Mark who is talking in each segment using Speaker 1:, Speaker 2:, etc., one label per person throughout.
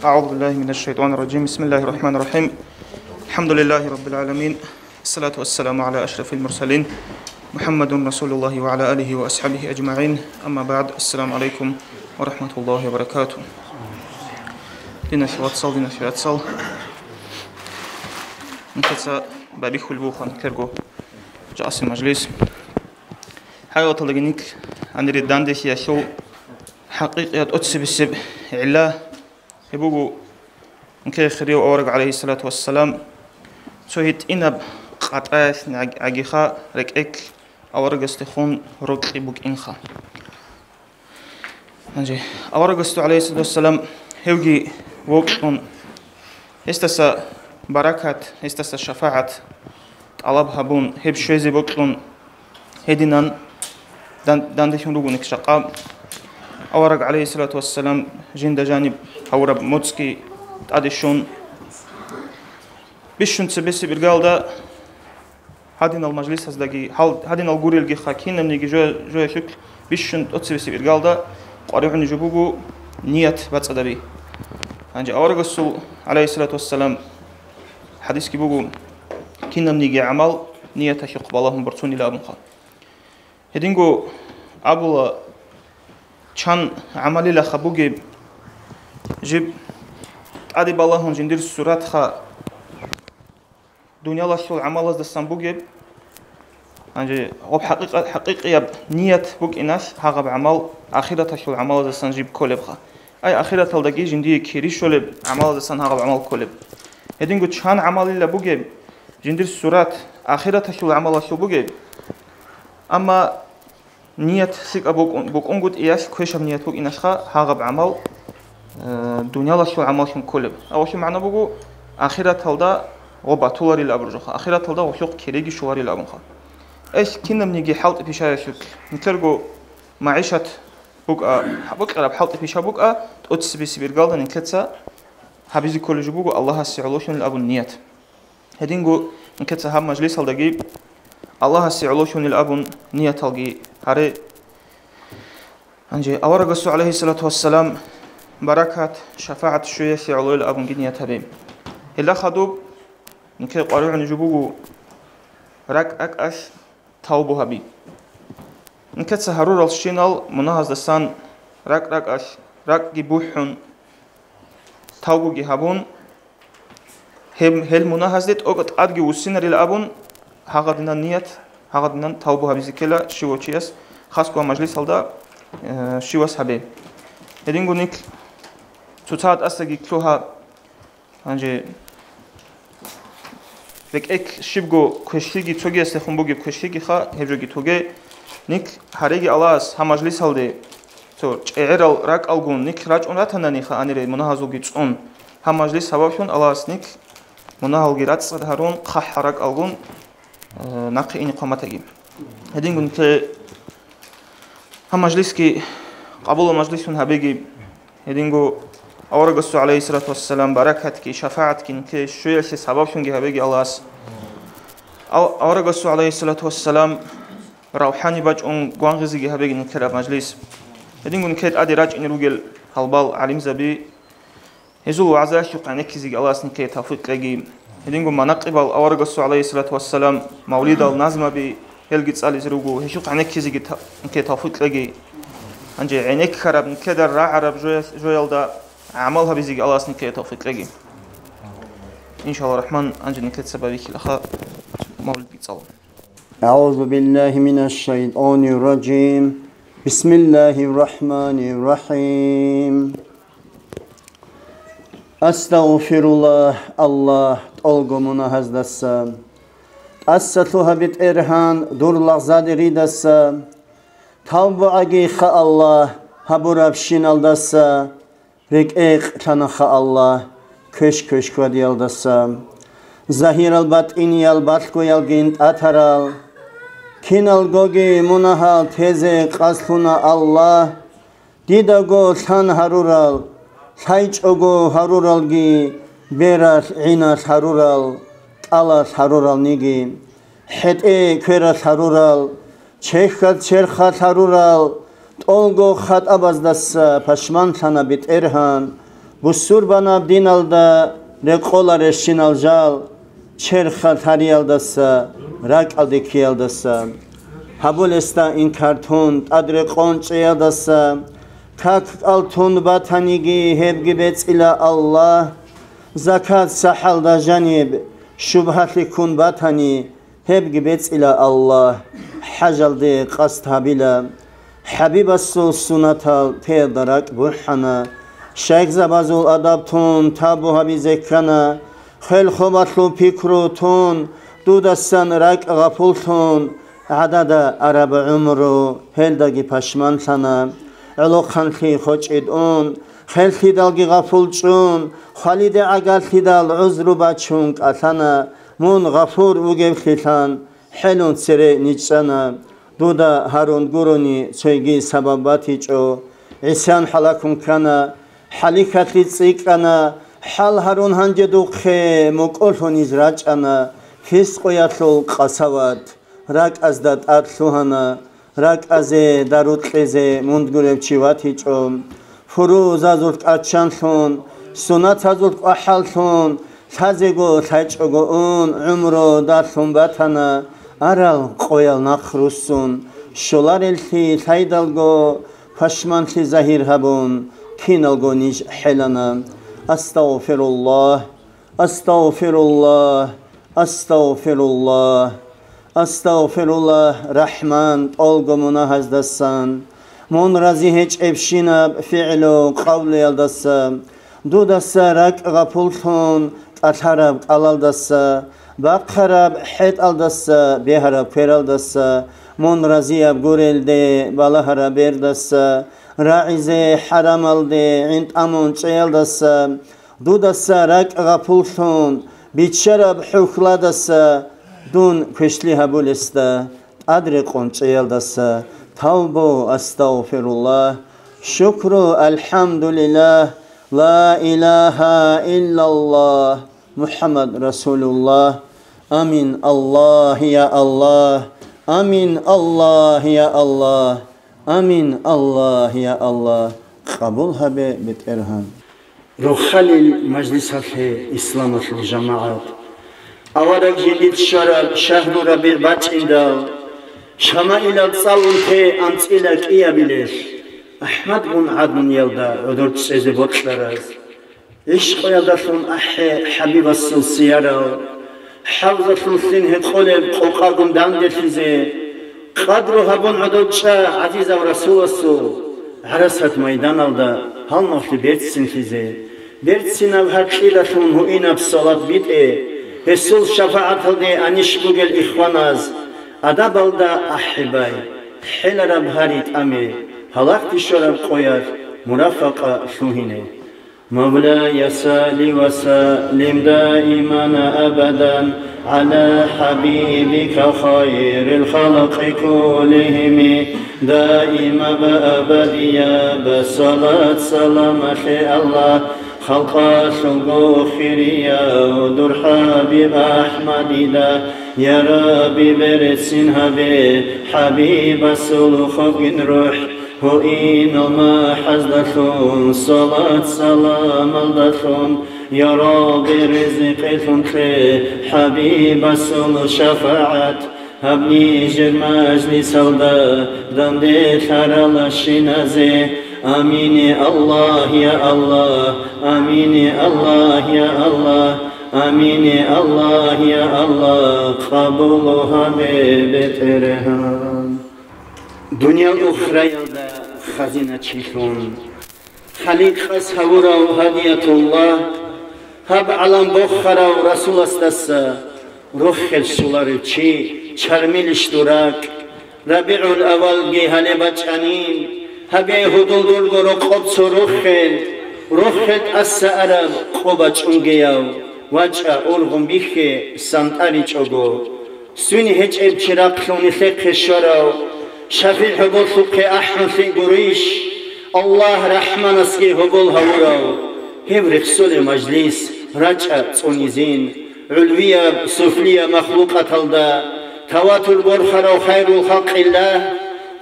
Speaker 1: أعوذ بالله من الشيطان الرجيم. بسم الله الرحمن الرحيم. الحمد لله رب العالمين. الصلاة والسلام على أشرف المرسلين محمد رسول الله وعلى آله وأصحابه أجمعين. أما بعد، السلام عليكم ورحمة الله وبركاته. دينا في واتسال نكتسا بابيخ البوخان كرغو جاس المجلس حيوة لغنيك عن ردان دي سياسو حقيقة أتسب إعلا يبوغو نكي خريو أورق عليه الصلاة والسلام سوهيت إنب قطعاس عجيخا ركيك أورق استخون رقي بوك إنخا أورق استو عليه الصلاة والسلام هيوغي ووكتون استسا بركات استسا شفاعت طلب هبون هب شوزي بوكتون هدينان داندشون روغونك شقام أورق عليه الصلاة والسلام جند جانب هورب موتسكي تادشون بيشون تسبسي برقال هادين المجلس هزدقي هادين الغوريل جي خاكين نمنيجي جوية شكل بيشون تسبسي برقال قارعون جبوغو نيت باتسدبي أنجي أورق السول عليه الصلاة والسلام حديث كي بوغو كين نمنيجي عمل نيت يقبل اللهم برسوني لابنخا هدينغو أبولا چان عملي لخبوغي جيب ادي بالله جندير سورات خا دنيا الله شو عمل از دستان بوغي انجي او حقيقه نيت بوغ اناس هاغ بعمل اخرته شو عمل از دستان جيب كولب خا اي اخرته الدغي جندي كيري شو عمل از دستان هاغ بعمل كولب هدينغو چان عملي لبوغي جندير سورات اخرته شو عمل شو بوغي اما نيت سيك بوك أنقود إياش كويشة نيت بوك إناشخا هاغب عمل دنيا الله شو عمل شم كلب أول شيء معناه بوكو آخرة تلدا غبا تولاري لأبرجوخا آخرة تلدا وشوق كريجي شواري لأبنخا إيش كنا بنيجي حالت بيشاية شكل نتلقو معيشة بوك قرب حالت بيشا بوك تقدس بيرقالدا نكتسا حبيزي كل جبوكو الله السعلوشن الأبو النيات هدينغو نكتسا هم مجلس هالدقيب الله السعلوشن الأبو نيات هالجي هاري أنجي أورق السو عليه الصلاة والسلام بركات شفاعة شوية سعلو الأبو نية هبيم إلا خدوب نكي قارعون جبوغو رك أكأش توبو هبي نكت سهرور الشينال مناهز دسان رك أش رك جبوحون توبو جهبون هل مناهز ديت أوقات أدجي وسينر الأبون هاغدنا نيت هاغدنا توبو هبي زكلا شو تشيس خاص كوا مجلس هلدا شيوس هبي هدينغو نيك توتات أستجي كلوها أنجي لك إك شيبغو كوشيجي توجي استخون بوجي كوشيجي خا هبجوجي توجي نيك هاريجي ألاس هم مجلس هلدي تو إعرال راك ألغون نيك راج أنراتنا نيخا أنيري مناهزوجي تون هم مجلس هبابشون ألاس نيك مناهلجي رات صدهرون خح راك ألغون ناقي إني قامتجي هدينغو نيك هم مجلس كي قبول مجلسون هبيجي هدينغو أورق السو عليه الصلاة والسلام بركات كي شفاعت كي شوية سبب شنجي هبيجي الله أورق السو عليه الصلاة والسلام روحاني باج غوانغزي هبيجي نكرب مجلس هدينغو نكيد أدي راج إن روجل هالبال عليم زبي هزول وعزاش يقعنك زي الله نكيد توفيق لجي هدينغو مناقب أورق السو عليه الصلاة والسلام مولد النازمة بي هلقيت سالي زروجو هشوق عنك زي نكيد توفيق لجي أنجي عينك خرب نكدر راعرب جويل دا عملها بيزيج الله سنكية توفيق لقي إن شاء الله الرحمن أنجي نكت سببك الأخاء مولد بيتصال.
Speaker 2: أعوذ بالله من الشيطان الرجيم. بسم الله الرحمن الرحيم. أستغفر الله ألقمنا هزدسا أستطلها بيت إرهان دور لغزاد ريدسا توبة أجيخ الله هبورب شينالدسا رك تنخ الله كش كوديالدسا ظاهر البات إني البات كويالجينت أثرال كينال جوجي منهال تزه قصلنا الله ديداغو سان هرورال سايج أغو هرورالجي بيراس عيناس هرورال ألاس هرورال نيجي حد كيراس هرورال شرخات هرورال Olgo xat abazdassa pashman sana bit erhan Bussurban abdin alda rekolar eşin aljal çerxa tariyaldasa rak aldeki aldasa habulesta in karton adre qonçeyadasa kak altun batanigi hebgi betila Allah zakat sahalda janib şubhatli kun batani hebgi betila Allah hajalde qastabila Habibassul sunatal tedarak burhana Şeyh zabazul adabtun tabu habiz ekrana Khel khobatlu pikrutun Dudassan rak gafultun Adada arab umru Heldagi pashman sana Ulu khanki khoch idun Khel khidalgi gafulchun Khalide agal khidal uzru bachunk atana Mun gafur ugev khitan Helun sere nichana Duda harun guruni söйги sababati ço İsyan halakun kana halikatli tsikana hal harun hanje dukhe mukolhun izraçana fis qoyatlul qasavat rak azdat atluhana rak aze darut qeze mundgurevchivati ço furu zazult atchanlun sunat azult ahalun tazego tayçogo un umro darlun batana Aral qoyal nakhrusun sholar elthi saydalgo pashmanthi zahir habun kinalgo nij helana astaghfirullah astaghfirullah astaghfirullah astaghfirullah rahman olgomuna hazdasan mon razi hiç efshina fi'lu qawli yaldasa dudasa rak gapulthun atharab alaldasa Bakharab het aldasa beharab feraldasa mon raziyab gurelde balahara berdasa raize haram alde int amun çeyaldasa dudasa rak gapulsun biçarab hukladasa dun kışli habulesta adre qonçeyaldasa tavbu astaghfirullah şükru elhamdülillah la ilaha illallah Muhammed Resulullah Amin Allah ya Allah Amin Allah ya Allah Amin Allah ya Allah Kabul habe bit erhan Ruhalil majlisatı İslamatlı cemaat Avarak jidit şarab şahru rabi batindal Şama ilal salunte antilak iyabilir Ahmet gun adın yelda ödürt sezi botlarız İş koyadasın ahhe habibasıl siyara Havzasın sinhe koleb kokagumdan desize Kadru habun adolça azizav rasulasu Arasat maydan alda halmafli bertsin size Bertsin av hakilasın huinab salat bite Resul şafaat alde aniş bugel ihvanaz Adab alda ahibay Helarab harit ame Halak dişarab koyar Murafaka suhine مولاي صل وسلم دائما أبدا على حبيبك خير الخلق كلهم دائما بأبديا بصلاة سلام الله خلق شغوخريا ودر حبيب أحمد دا يا ربي برسن حبيب سلوخ روح وإن ما حزدثون صلاة سلام الدثون يا رب رزقثون حبيب السل شفاعت هبني جرماج لسودا دندي ثرل الشنازي آمين الله يا الله آمين الله يا الله آمين الله يا الله قبولها ببترهان Dünya uhrayada khazina çifun Khalik khas havura hadiyatullah Hab alam bokhara rasul astassa Ruhel suları çi çarmiliş durak Rabi'ul aval gihale bacanin Habe hudul durgoro qobsu Ruhel assa arab qobaç ungeyav Vaca urgun bihe santari çogo Süni hiç evçirakluni sekhe şarav شفیع هبول سوق احمد في قريش الله رحمن اسكي هبول هوراو هب رخصول مجلس رجع صونيزين علوية سفلية مخلوقة الدا تواتر برخرا وخير الخلق الله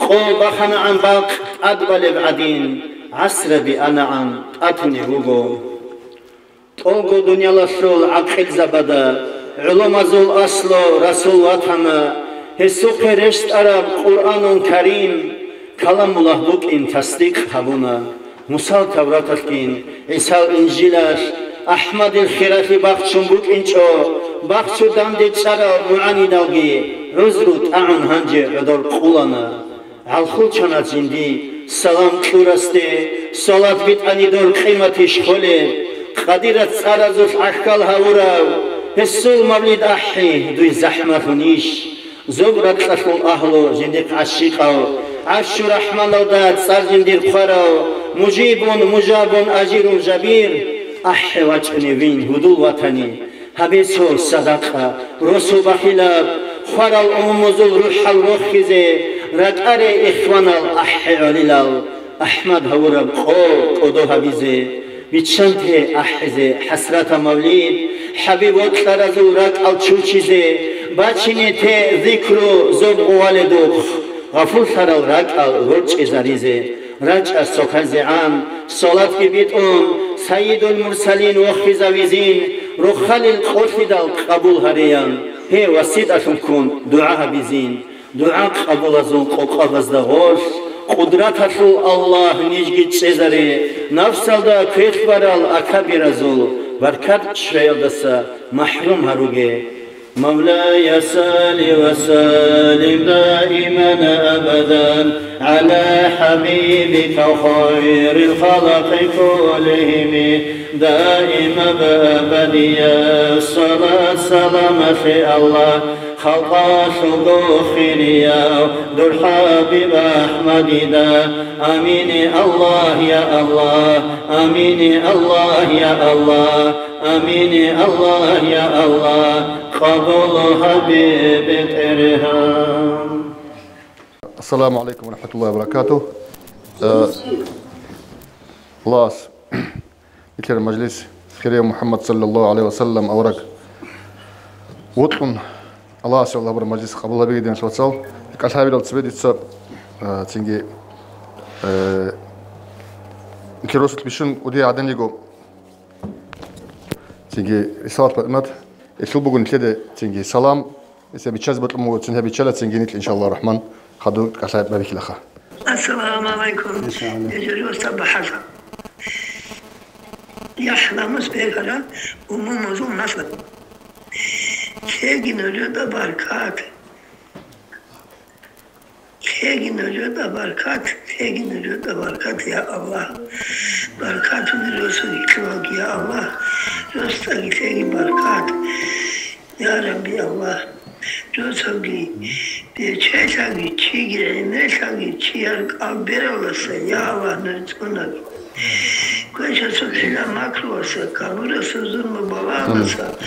Speaker 2: قول بخنا عن باق أدبل بعدين عسر بأنا عن أتني هوغو قلقو دنيا لسول عقل زبدا علوم ازول اصلو رسول وطما هسو قرشت عرب قرآن كريم كلام الله بك ان تصديق حبونا موسى تورات الكين عيسى الانجيل احمد الخرافي بخشون بك انچو بخشو داندي چرا معاني دالگي عذرو تعون هنجي عدر قولانا عالخول چانا زندي سلام كورسته صلاة بيتاني دور قيمتي شخولي قديرت سارزوف احكال هاوراو هسول مولد احي دوي زحمة نيش زبرت لفل اهلو زندق عشيقاو عشو رحمن وداد سار زندير خراو مجيبون مجابون اجير جبير احي وجهني وين هدول وطني حبيسو صدقه رسو بخلاب خرال اموزل روح الروح كزي رجعر اخوان الاحي عليلال احمد هورب قدو حبيزي بيتشنته احزي حسرة موليد حبيب وطلرزو رك الچوچيزي باچيني تي ذكرو زوب والدوخ غفور سرال رك الروچ ازاريزي رجع السوكازعان صلاة بيتون سيد المرسلين وخزاويزين رخال القرفدال قبول هريان هي وسيدة كون دعاء بزين دعاء قبول ازون قوقابز دغوش قدرت الله نيجي تشيزاري نفس الدا كيتبارال اكابير ازول بركات شريال دسا محروم هروغي مولاي صل وسلم دائما ابدا على حبيبك خير الخلق كلهم دائما بابديا الصلاة سلام في الله خلقا شغوخيريا دور حبيب احمد دا امين الله يا الله امين الله يا الله امين الله يا الله قبول حبيب ارهام.
Speaker 3: السلام عليكم ورحمة الله وبركاته. الله مثل المجلس خير محمد صلى الله عليه وسلم أورك وطن الله سبحانه وتعالى المجلس قبل الله بيدين شو تصل كأصحاب التسبيح تصب تيجي كيروس تبيشون ودي عدن يجو تيجي رسالة بأمات يطلبوا قلنا كده تيجي سلام إذا بتشاز بطلمو تنها بتشالة تيجي نتل إن شاء الله الرحمن خدو كأصحاب بارك الله.
Speaker 4: السلام عليكم يا جلوس تبحثا يحلم سبيكرا وموزون نصر تيجي نجد بركات تيجي نجد بركات تيجي نجد بركات يا الله بركات من رسولك يا الله رسولك تيجي بركات يا ربي الله رسولك بيشيساكي تيجي عينيساكي تيارك أبيرولسا يا الله نرجونك كويشا سبحانه مكروسا كابورسا ظلم بوامسا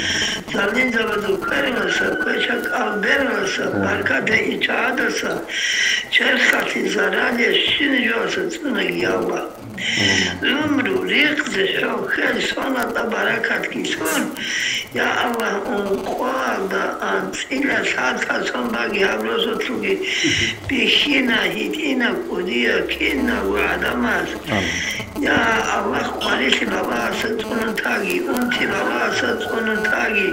Speaker 4: زالين زبادو كرمسا كويشا أبيرولسا بركات إجادسا شرخاتي زراليا شنجوسا تونك يا الله عمرو ريق زحو خير صنع بركات كيسون يا الله انقواد انت إلا ساعتا صنباقي هبروسو تلوكي بيشينا هيدينا قديا كينا وعدمات يا الله قريش بابا ستون تاقي انتي بابا ستون تاقي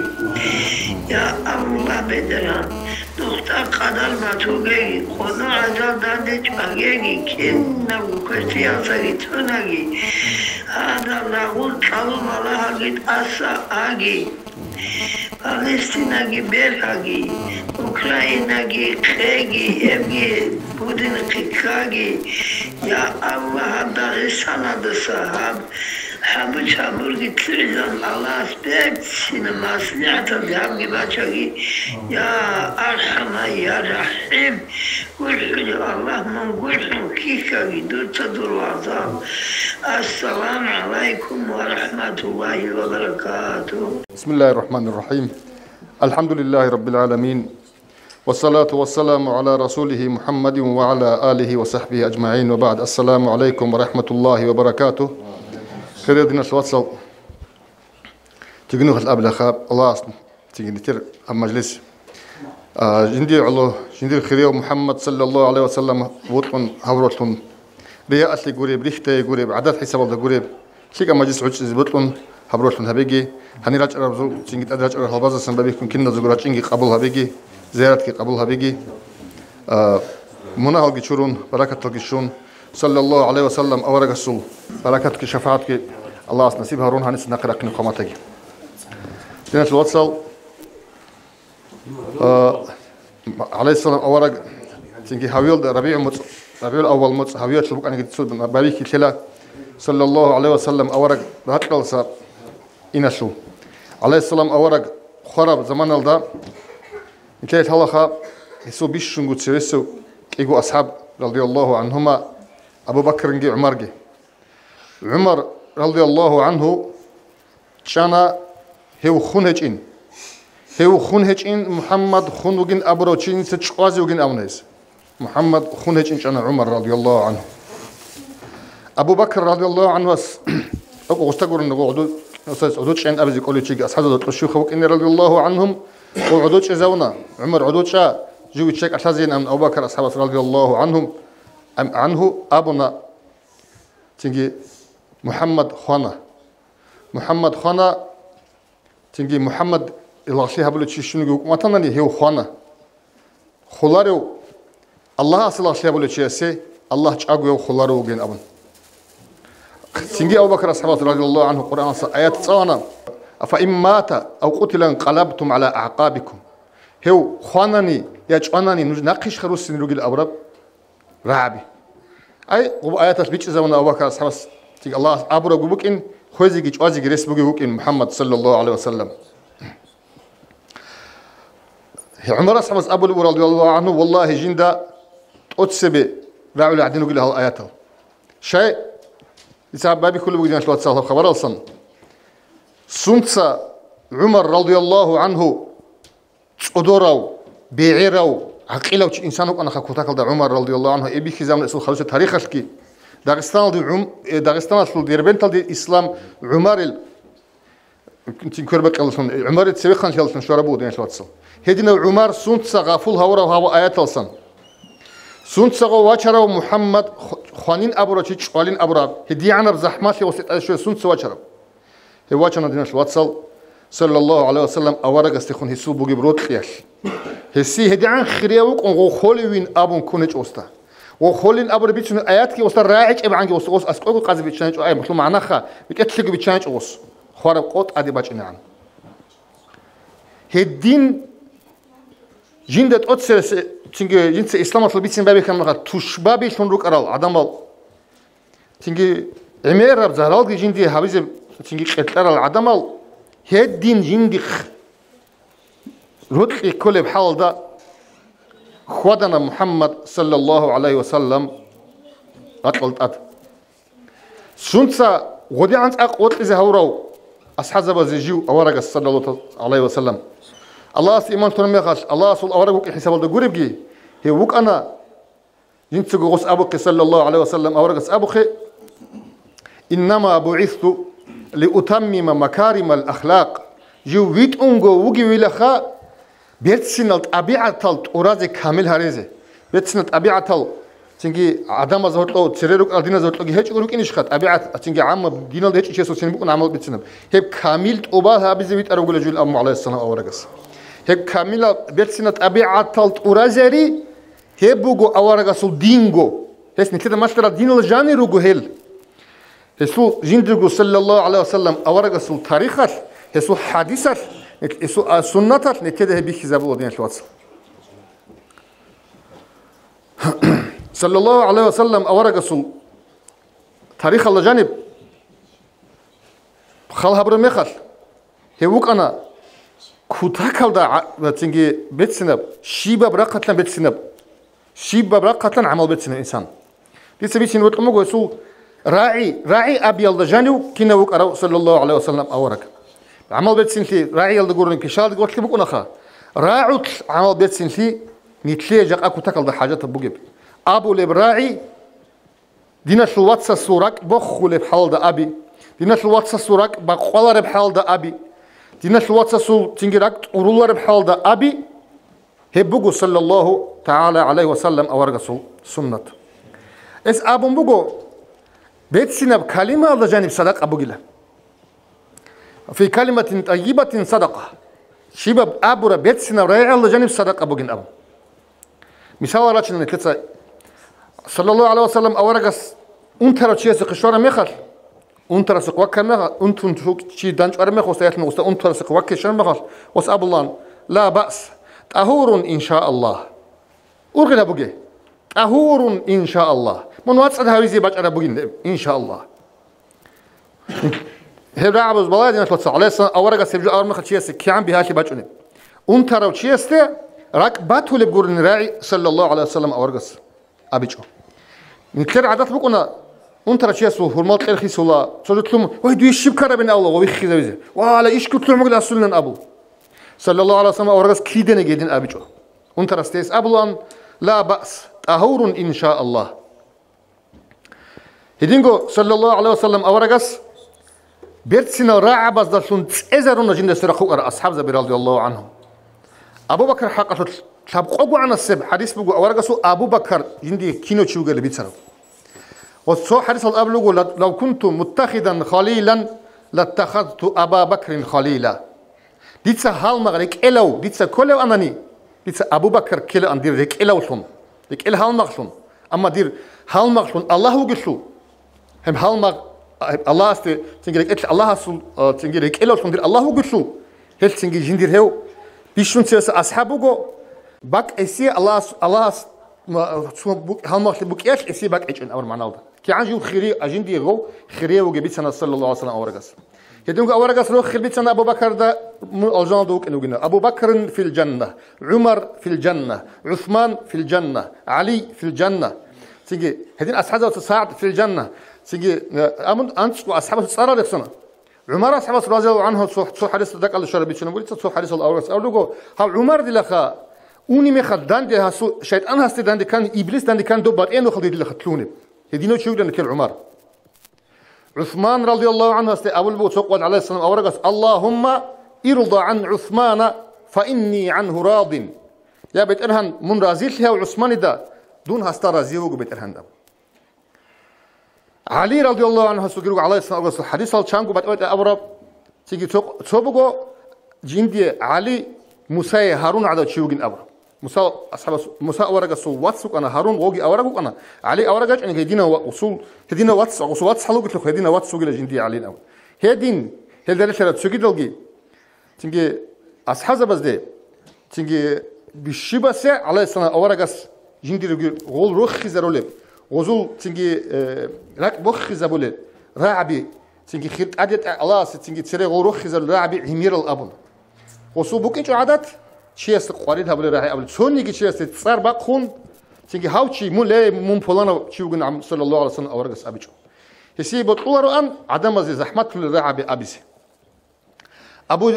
Speaker 4: يا الله بدران نقطة قدر باتوغي خدا عزال داندج بغيغي كينا وكشتياسا توناغي هذا لغول طلب الله قد أسا آغي فلسطيناغي بيرهاغي أوكرايناغي خيغي إبغي بودن قيقاغي يا الله هذا رسالة دساهاب حبو شابورغي تريزان الله سبيت سينما سنعتا بيابغي باشاغي يا أرحم يا رحيم قلحو الله من قلحو كيكاغي دور تدور وعظام. السلام عليكم ورحمة الله وبركاته.
Speaker 3: بسم الله الرحمن الرحيم. الحمد لله رب العالمين والصلاة والسلام على رسوله محمد وعلى آله وصحبه أجمعين وبعد. السلام عليكم ورحمة الله وبركاته. خير دينا الواتساب تجنوه الأب لخاب الله تجنتر المجلس جندي الله جندي خير محمد صلى الله عليه وسلم وطن هورتون رياء أصلي قريب ريحته قريب عدد حساب الله قريب شيء مجلس عجز بطلون حبروشن هبيجي هني راج ربزو تيجي تدرج على هالبازة سنبابي كنا زوجات تيجي قبول هبيجي زيارتك قبول هبيجي منا هالجي شرون بركة تلقيشون صلى الله عليه وسلم أورق السول بركتك شفاعتك الله نصيب هارون هنس نقرأ قمتك دينا الوصل عليه السلام أورق تيجي هاويل ربيع الأول مت هاويل شلوك أنا قلت سود بابيك كلا صلى الله عليه وسلم أورق بهتقل صار إنشو عليه السلام أورق خراب زمان الدا إنتهت هلاخا يسوع بيشون قد سيرسو إيجو أصحاب رضي الله عنهما أبو بكر نجي عمر رضي الله عنه كان هو خنهجين محمد خنوجين أبروتشين ستشقازوجين أونيس محمد خنهجين كان عمر رضي الله عنه أبو بكر رضي الله عنه أبو استقر إنه قعدوا عدوش عند أبي يقولوا شيء أصحاب الشيوخ وكإن رضي الله عنهم وعدوش زونا عمر عدوش جو يشك أساسين أم أبو بكر أصحاب رضي الله عنهم عنه أبونا تيجي محمد خانا تيجي محمد الغشي هبلو تشيشنو ما تناني هو خانا خلارو الله أصل الغشي هبلو تشيسي الله تشاقو خلارو جين أبن تيجي أبو بكر أصحاب رضي الله عنه قرآن آيات صانا أفإن مات أو قتل انقلبتم على أعقابكم هو خانني يجانني نقش خروس نروجل أورب رعبي أي آيات البيت زمان أبو بكر أصحاب تيجي الله أبو بكين خوزي جوازي جريس بوكين محمد صلى الله عليه وسلم عمر أصحاب أبو رضي الله عنه والله جندا أتسبي رعوا لعدين وقيل هالآيات شيء يسحب بابي كل بوجدين شلون تصالح خبر أصلا سنتسا عمر رضي الله عنه أدوروا بيعروا عقيلة إنسانك أنا خكوتك على عمر رضي الله عنه إبي خزام الأصل خلص تاريخ الكي داغستان أصل ديربنتال دي إسلام عمر كنتين عمر تسوي خان شلون شربوا دين شلون تصل هدينا عمر سنتسا غافل هورا وهو آيات الصن سنتسا واشروا محمد خانين أبو رشيد شوالين أبو هدي عنا بزحمات وسط أشياء سنتسا واشروا هو واشنا دين شلون تصل صلى الله عليه وسلم أورق استخون هسو بوجي بروت خياش هسي هدي عن خريوك وخولوين أبون كونج أستا وخولين أبو ربيتشون آيات كي أستا راعج أب عنك أس أسقوق قاضي بيتشانج أي مثل معنا خا بيكتلق بيتشانج أس خارب قط أدي باش نعم هدين جندت أتسر تيجي جنس إسلام أصل بيتشين بابي كم نقطة تشبابي شون روك أرال عدمال تيجي عمير رب زهرال جي جندي هابيز تيجي قتل أرال عدمال هدين جندي رتقي كل بحال ده خدنا محمد صلى الله عليه وسلم أطلت أد سنتسا غدي عن أقوت إذا هورو أصحاب زبزيجو أورق صلى الله عليه وسلم الله سيمان ترمي خاش الله صل أورق حساب ده قريب جي هي وك أنا جنت غوس أبوك صلى الله عليه وسلم أورق أبوك إنما بعثت لأتمم مكارم الأخلاق جو ويت أنجو وجي ويلخا بيتسنال طبيعة تلت أورازي كامل هريزة بيتسنال طبيعة تل تيجي عدم زهرتلو تسيرك الدين زهرتلو هيك يقولك إنش خد طبيعة تيجي عام دينال هيك شيء سوسين بكون عمل بيتسنال هيك كامل أوبا هابيزويت أرجل جل أم عليه السلام أورجس هيك كامل بيتسنال طبيعة تلت أورازري هيك بوجو أورجس الدينجو هيك نكتة مثلا دينال جاني رجو هيل هسو جندرجو صلى الله عليه وسلم أورجس التاريخات هسو حديثات هسو سنتات نكتة بيك زبون دين شواتس صلى الله عليه وسلم أورجس تاريخ الله جانب خال هبر مخال هيوك أنا كوتاكل دا تنجي بيتسنب شيبة برقتنا بيتسنب شيبة برقتنا عمل بيتسنب إنسان ليس بيتسنب وتقوموا يسو راعي أبي الله جانب كنا وك أرو صلى الله عليه وسلم أورج عمل بيتسنب لي راعي الله جورن كشال قلت لي بكون خا راعوت عمل بيتسنب لي نتليجك أكو تاكل دا حاجات بوجب أبو لبراعي دينا شلواتس سورك بخول بحال دا أبي دينا شلواتس سورك بقولار بحال دا أبي دينا شلواتس سو تنجرك أورولار بحال دا أبي هبوجو صلى الله تعالى عليه وسلم أورجسو سنة إس أبو بوجو بيت سينب كلمة الله جانب صدق أبو جلا في كلمة طيبة صدقة شباب أبورا بيتسنا رايع الله جانب صدقة بوجين أبو مثال راتشنا نتلصق صلى الله عليه وسلم أورجس أنترا شيء سقشورا مخل أنترا سقوك مخل أنتم شيء دانش أرمخ وسياتنا وست أنترا سقوك شر مخل وسأب الله لا بأس طهور إن شاء الله أرغل أبوجي طهور إن شاء الله من واتسد هاويزي باج أربوجين إن شاء الله هذا عبز بلاد نشلت عليه أورجس سبجو أرمخ شيء سكيان بهاشي باجونه أنترا شيء است ركبته اللي بقول نراعي صلى الله عليه وسلم أورجس أبيجو نكر عادات بقولنا أنت رشيا سو هرمات غير خيسولا صدقتهم واحد يشيب كربنا الله ويخي ذا وعلى إيش كتلهم مقول أصلنا أبو صلى الله عليه وسلم أورجس كيدنا جدين أبيجو أنت رستيس أبلان لا بأس طهور إن شاء الله هدينغو صلى الله عليه وسلم أورجس بيرتسنا راعي بس دلسون إزارون جند سرقوا أصحاب زبير رضي الله عنهم أبو بكر حقته تابقوا عن السب حديث بقول أورجسو أبو بكر جندي كينو تشوجا اللي بيتصرف والصو حديث الأبلغ لو كنت متخذا خليلا لاتخذت أبا بكر خليلا ديتسا حال مغرق إلو ديتسا كله أناني ديتسا أبو بكر كله أندير رك إلو شون رك إل حال مغشون أما دير حال مغشون الله وجسو هم حال مغ الله است تنجرك إتل الله سول تنجرك إلو شون دير الله وجسو هل تنجي جندير هو بيشون سياس أصحابه باك إسي الله شو حال مغش بوك إيش إسي باك إيش أمر معنا هذا كي عنجو خيري أجندي غو خيري وجبت سنة صلى الله عليه وسلم أورجس يدونك أورجس رو خير بيت سنة أبو بكر ده الجنة دوك إنه جنا أبو بكر في الجنة عمر في الجنة عثمان في الجنة علي في الجنة تيجي هذين أصحابه سعد في الجنة تيجي أنت وأصحابه صار لك سنة عمر أصحابه رضي الله عنه صو حديث ذاك الله شربي شنو قلت صو حديث الأورجس أو لقوا ها عمر دي لخا اونی میخواد دنده هستو شیطان هستی دنده کن ابلیس دنده کن دو بار اینو خودی دل خطلونه هدینو چیو دنده کل عمر عثمان رضي الله عنه هستی اول بود سوق عليه السلام اورجس اللهم ارضى عن عثمان فاني عنه راض يا بيت ارهن من رازيل له عثمان ده دون هستا رازيو بيت ارهن ده علي رضي الله عنه هستی عليه السلام حديث الشانغو بعد اورب تيجي سوق جندي علي موسى هارون عدا تشيوجين أبر موسى أصحاب موسى أورجا سو واتسوك أنا هارون ووجي أورجوك أنا علي أورجاج أنا هدينا وصول هدينا واتس حلو قلت لك هدينا واتسوك إلى جندي علينا أول هدين هذا اللي شرط سوكي دلقي تيجي أصحاب بس تيجي بالشباسة على السنة أورجاس جندي رجل غول روخ خزرولب غزول تيجي راك بخ خزبولب راعبي تيجي خير عدد الله تيجي تسرع غول روخ خزر راعبي عمير الأبن وصو بوكيج عادات شيء استقواريد هبل راعي قبل شون يجي شيء استصار باقون تيجي هاوشي مو لا مو فلانا شو قلنا عم صلى الله عليه وسلم أورجس أبيجو هسي بطول رأن عدم زحمة الراعي بأبيسه أبو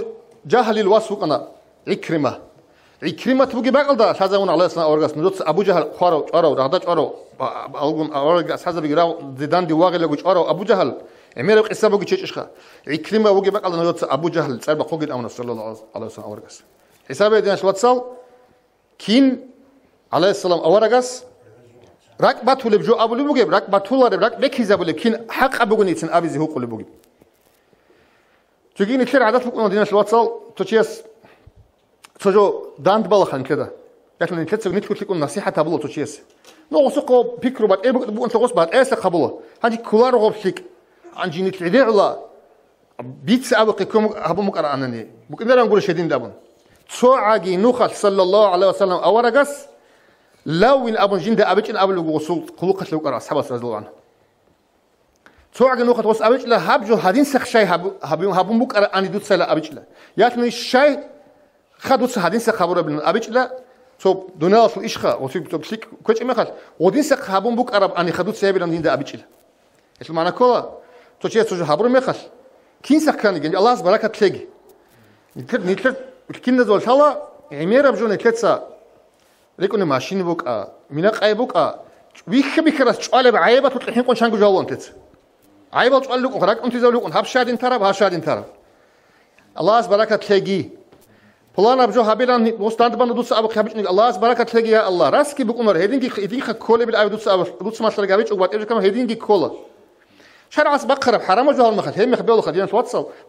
Speaker 3: جهل الواسوق أنا عكرمة تبغي بقول ده شازون عليه السلام أورجس نجوت أبو جهل خارو رهدج أرو ألقون أورجس هذا بيجراو زيدان دواغي لقوش أرو أبو جهل عمير قصة بقول شيء إشخا عكرمة بقول بقول نجوت أبو جهل صار بقول أمنا صلى الله عليه وسلم أورجس حسابه دينش واتسال كين عليه السلام أورجس راك باتول بجو أبو لبوجي راك باتول راك بكيز أبو لكين حق أبو جنيتين أبي زهوق لبوجي تجيني كثير عادات بقولنا دينش واتسال تشيس تجو داند بالخان كذا لكن نتكلم نتكلم تقول نصيحة تبلو تشيس نو سقو بيكرو بعد إيه بقول أنت قص بعد إيه سقبله هذي كلار غبشك عن جيني تعدي على بيت سأبقى كم هبو مقرأ عنني بقدر نقول شديد دابون تسوعي نوخل صلى الله عليه وسلم أورجس لو إن أبو جند أبيج إن أبو الوصول خلوقة لو قرأ أصحاب رضي الله عنه تسوعي نوخل وص أبيج له هبجو هذين سخ شيء هبو مقرأ أني دوت سلا أبيج له يعني الشيء خدوت هذين سخ خبره بين أبيج له تو دنيا في إشخا وتجيب تبليك كويس إما خل ودين سخ هبو مقرأ أني خدوت سيابي لان دين أبيج له إيش المعنى كله تشيء تجو هبره ما خل كين سخ كان يجي الله بركة تلاقي نتكلم كنا زول شلا عمير بجون كتسا لكن ماشين بوك مناق أي بوك ويخ بكرة شوالة بعيبة تطلعين كون شانجو جوالون تت عيبة شوال لكم خراك أنت زولكم هاب شادين ترى بها شادين ترى الله بركة تلاقي فلان بجو هابيلان مستند بنا دوس أبو خابش الله بركة تلاقي يا الله راسكي بكم هدين خ كله بالعيب دوس ما شلقابيش وبعد إيش كم هدين كله شرع بقرب حرام جوال مخل هم خبيول خدينا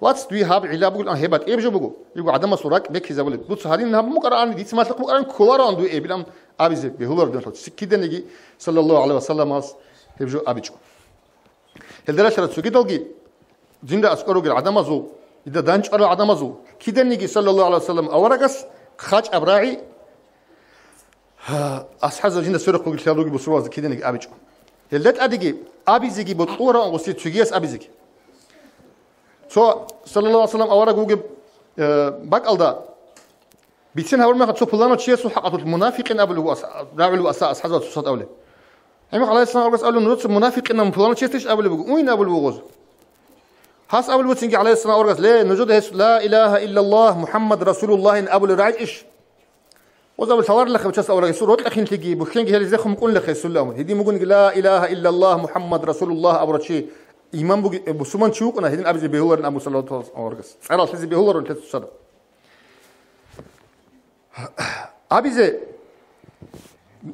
Speaker 3: واتس دوي هاب علا بقول أنا هبات إيه بجو بقول يقول عدم صورك بك إذا ولد بص هذين هم مقران دي سمعت لك مقران كولار عنده إيه بلام أبيز بهولر دون كده نجي صلى الله عليه وسلم أس هبجو أبيجو هالدرجة شرط سو كده لقي جندا أسكروا قل عدم زو إذا دانش أرى عدم زو كده نجي صلى الله عليه وسلم أورقس خاج أبراعي أصحاب جندا سرق قل شلون لقي بصور كده نجي أبيجو هالدت أديجي أبيزيجي بطورة وصير تجيس أبيزيجي صلى الله عليه وسلم أورق وجب بقالدا بيتين هقول ما قد سوبلانو تشيسو حقة المنافقين قبل راعوا أساس أصحاب الصوت أولي هم عليه السلام أورق قالوا نرد المنافقين من فلان تشيسش قبل بقول وين قبل بوغوز هاس قبل بتنجي عليه السلام أورق ليه نجود لا إله إلا الله محمد رسول الله إن قبل راعي إيش وزاول ثوار لك بتشاس أورق سورة لك تيجي بخنجي هل زخم كل لك يسلم هدي مقول لا إله إلا الله محمد رسول الله أبرد شيء إمام بسمان شوق أنا هدين أبزي بهولر أبو صلى الله عليه وسلم أورق سعر الحزب بهولر ولا تصدق أبزي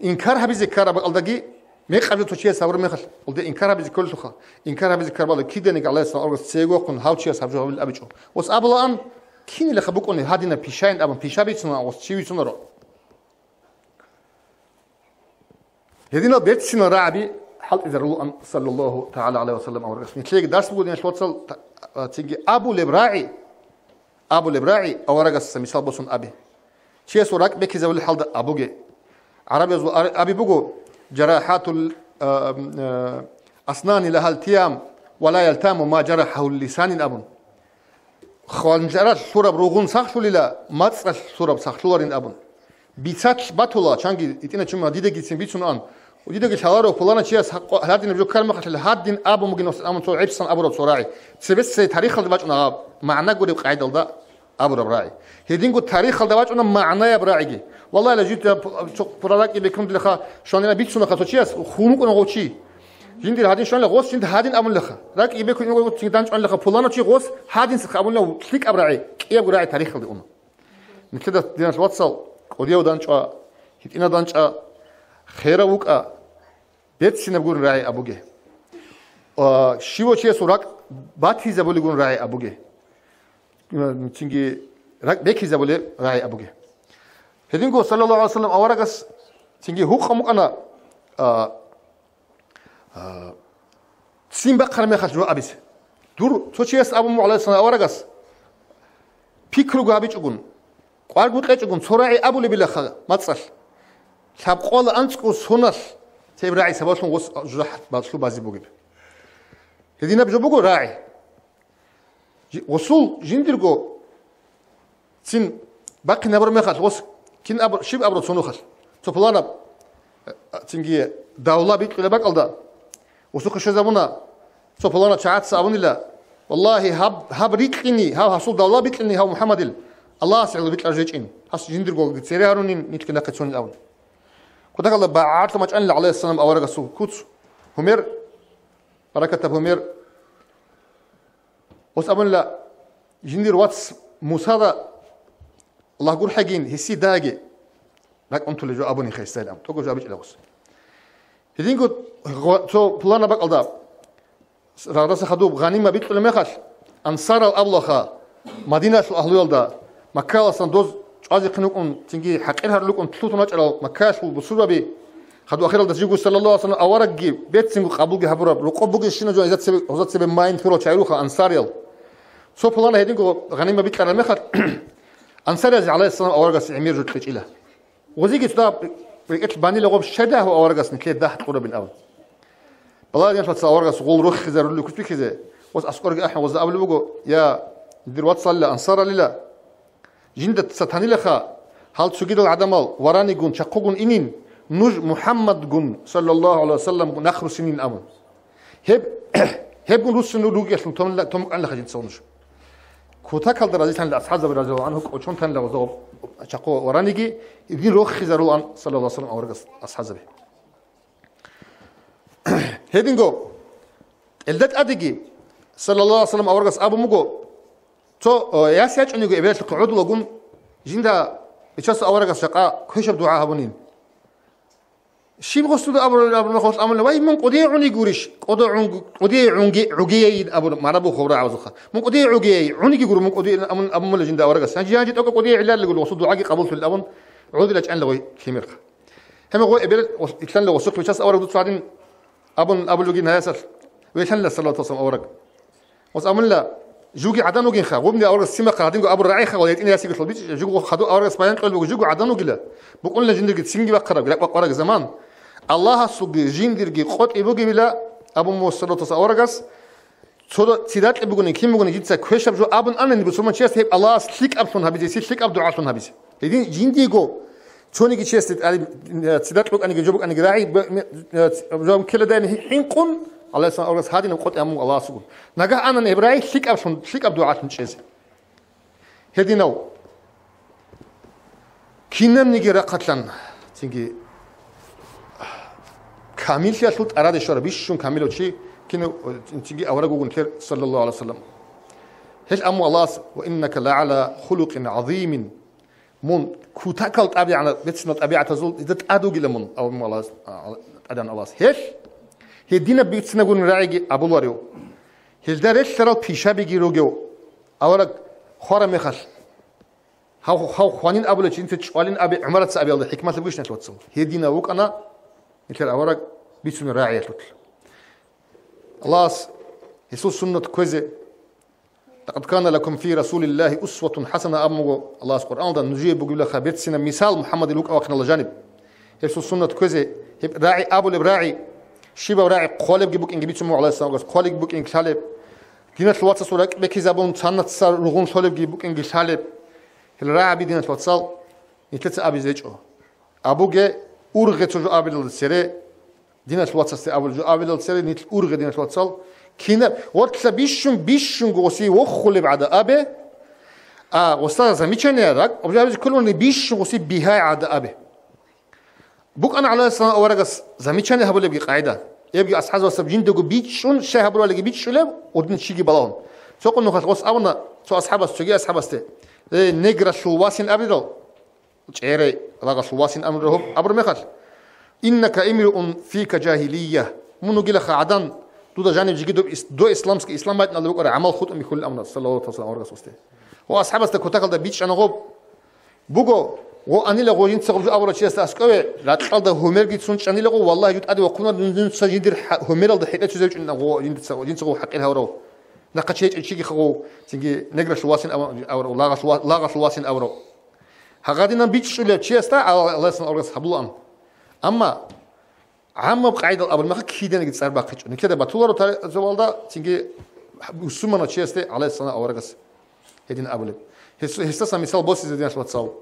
Speaker 3: إنكار هبزي كار بقلدقي ما يقبل تشيء سوار ما يخل قلت إنكار هبزي كل شخص إنكار هبزي كار بالله كده نقول عليه السلام أورق سيجوا كن هاو تشيء سبجوا قبل أبجوا وسأبلا أن كين اللي خبوك أن هادينا بيشين أبن بيشابي سنا وشيء سنا هذين البيت سنا رعبي حل إذا رلوا صلى الله تعالى عليه وسلم أو رسمي تلاقي درس بقول إن شوتصل تيجي أبو لبراعي أو رجس مثال بسون أبي شيء سورك بكي زول الحال ده أبوجي عربي زو أبي بقول جراحات الأسنان لها التيام ولا يلتام ما جرحه اللسان أبون خوان جرات سورة بروغون سخلو للا ما تصل سورة بسخلورين أبون بيتش باتولا شانجي إتينا شو ما ديدا جيتين بيتشون أن وديدا جيت هوارو فلانا شيء هادين بيجو كلمة خل هادين أبو ممكن أمن صور عبسان أبو رب صراعي سبس تاريخ الدواج أنا معنا قولي قاعد الدا أبو رب راعي هدين قول تاريخ الدواج أنا معنا براعي والله لجيت فرادك بكم دلخا شلون أنا بيتشون خاطر شيء خونك أنا غوتشي جندي هادين شلون لغوس جند هادين أمن لخا راك يبيكون يقول تيجي شلون لخا فلانا شيء غوس هادين سخابون له كليك أبراعي كي أبو راعي تاريخ الدواج مثل دينا الواتساب وديو دانشا هتينا دانشا خيرا وكا بيت سينبغون راعي أبوجي شيو شيء سوراك باتي زبوليغون راعي أبوجي تيجي راك بيكي زبولي راعي أبوجي هدينكو صلى الله عليه وسلم أورقس تيجي هو خمك أنا سيمبا خرمي خشجو أبيس دور توشيس أبو عليه السلام أورقس بيكرو غابيش أقول قارقو قيچون سوراي ابو لبلا خا متصل سابقول انسكو سونس تبراعي سباسون وس جرح باسلو بازي بوغيب هدينا بجوبو راعي وصول جندرغو سين باقي نبر ما خاص وس كين ابر شيب ابر سونو خاص توبلانا تنجي داولا بيت قلا باقلدا وسوق شزابونا توبلانا شعات صابون لا والله هب ريقني ها حصول داولا بيتني ها محمد الله سعيد بيت أرجعين هس جندر قول تسيري هارونين نتكلم كتسون الأول كذا قال بعارت ما جأن عليه السلام أورق السوق كوتس همير بركة همير وسأبون لا جندر واتس موسى الله يقول حاجين هسي داقي لك أنتوا اللي جو أبوني خيس سلام توقف جابش الأوس هدين قلت تو بلانا بق الضاب رأس خدوب غنيمة بيت ولا ما خش أنصار الأبلخا مدينة الأهل يلدا مكة أصلا دوز عايز يقنعون تيجي حقيرها لكم تلوتون أجل مكة والبصورة بي خدوا أخيرا دجيجو صلى الله عليه وسلم أورق جي بيت سينغو قبول جي هبورب رقب بوجي شنو جو إزات سبب ماين ثورة شايروخا أنصاريل سو بلانا هيدينكو غنيمة بيت كلام مخر أنصاريل عليه السلام أورق سعمير جت ليش إله وزيجي تدا بيقتل باني لغوب شده هو أورق سنكلي ده قرب الأول بالله دين فتس أورق سقول رخ خزر اللي كتبي خزر وس أسكرك أحنا وز قبل بوجو يا دروات صلى أنصار لله جندت ستاني لخا هل تسجد العدمال وراني جون شقوقون إنين نج محمد جون صلى الله عليه وسلم نخر سنين أمن هب جون روس سنو روجي أصلا توم عن لخا جنت سونش كوتاك هذا رجل عن الأصحاب رضي الله عنه وشون تان لوزو شقو وراني جي يدين روخ خزروا عن صلى الله عليه وسلم أورج أصحاب به هيدينغو الدت أديجي صلى الله عليه وسلم أورج أبو مجو تو ياسيج أنيجو إبرة القعود لقون جندا يشاس أورق الشقاء كشف دعاء هبونين شيب غصود أبو خلاص أمل واي من قدي عني جوريش قدي عجي أبو مرابو خبرة عوزخه من قدي عجي عني جور من قدي أبو ملجند أورجس هجي توك قدي علال يقول وصود عجي قبول في الأبون عود لك أن لغوي كيمرخ هم هو إبل يتلن لو سوق بيشاس أورج دوت أبو لجين هياسر ويتلن للصلاة تصم أورج وس أمل لا جوجي عدانو جين وابني أورج السما قاعدين أبو الرعي ويتني ياسي قلت بيج جوجو خدوا أورج سباين قلبو جوجو عدانو جلا بقول لجند قد سينجي بقرب لا أورج زمان الله سوق جيندرجي قط يبغي بلا أبو موسى لطس أورجس صدا سيدات يبغون كيم يبغون جيتسا كويشب جو أبون أنا نبي سوما تشيست هيب الله سليك أب سون هابيزي سليك أب دعاء سون هابيزي لكن جينديجو شوني كي تشيست سيدات بق أنا جوبك أنا جراعي جو كل ده حين قن الله سون أورجس هذه نقط أمو الله سوق نجح أنا نبراي سليك أب سون سليك أب دعاء سون تشيست هذه نو كينام نيجي قتلنا تيجي كامل شيء أصلت أراد الشرع بيشون كامل وشيء كنا تيجي أورا جوجن كير صلى الله عليه وسلم هش أمو الله وإنك لعلى خلق عظيم من كتاكل أبي عن بتسنت أبي عتزول إذا تأدو جل من أو أمو الله أدان الله هش هدينا بيتسنا جون راعي أبو لاريو هش درش سرال بيشابي جيروجو أورا خارم مخش هاو خوانين أبو لشين تشوالين أبي عمرة أبي الله حكمة بيش نتوصل هدينا وك أنا مثل أورق بيسون راعي تطل الله يسوع سنة كوزة لقد كان لكم في رسول الله أسوة حسنة أمو الله القرآن ده نجيب بقول خبرت سنة مثال محمد لوك أو كنا الجانب يسوع سنة كوزة راعي أبو الراعي شيبا راعي قالب جبوك إنجي بيتسمو عليه السلام قالب جبوك إنجي سالب دينة الواتس سورك بكيزابون تانت صار رغون سالب جبوك إنجي سالب الراعي بدينة الواتس يتلت أبي زيجو أبو جه أورغ تجو أبيل السرة دينة الواتس أبو جو أبيل السرة نيت أورغ دينة الواتس كنا وقت بيشون قوسي وخل بعد أبي وستار زميشان يراك أبجد كلهم بيشون قوسي بهاي عاد أبي بوك أنا على السنة أورجس زميشان هبول يبقى قاعدة يبقى أصحاب السبجين دقو بيشون شيء هبول اللي بيشون له ودين شيء بلاهم سو قلنا خلاص أبونا سو أصحاب السجى أصحاب است نجرا شو واسين أبيدل شعري لاغ شو واسين أمرهم أبر مخل إنك امرؤ فيك جاهلية منو قيل خعدان دودا جانب جيجي دو إسلامسك إسلام بايتنا اللي بقرأ عمل خطأ من كل أمر صلى الله عليه وسلم أورجس است وأصحاب است كتاكل ده بيتش أنا غوب بوجو وأني لغو ينتسق جو أبرة شيء استأسكوه لا تقال ده همير جيت سونش أني لغو والله يجود أدي وقونا ننسى جدير همير ده حيث تزوج إنه غو ينتسقو حق إلها ورو نقد شيء خو تيجي نقرأ شواسين أو لاغ شواسين أورو هقادينا بيتش ولا شيء است الله يسمع أورجس حبلان أما عام بقاعدة قبل ما كيدنا قد صار باقي شو نكده بطولة رو زوالدا تيجي وسمنا شيء است على السنة أورجس هدين قبله هسه مثال بوسي زدينا شو تصاو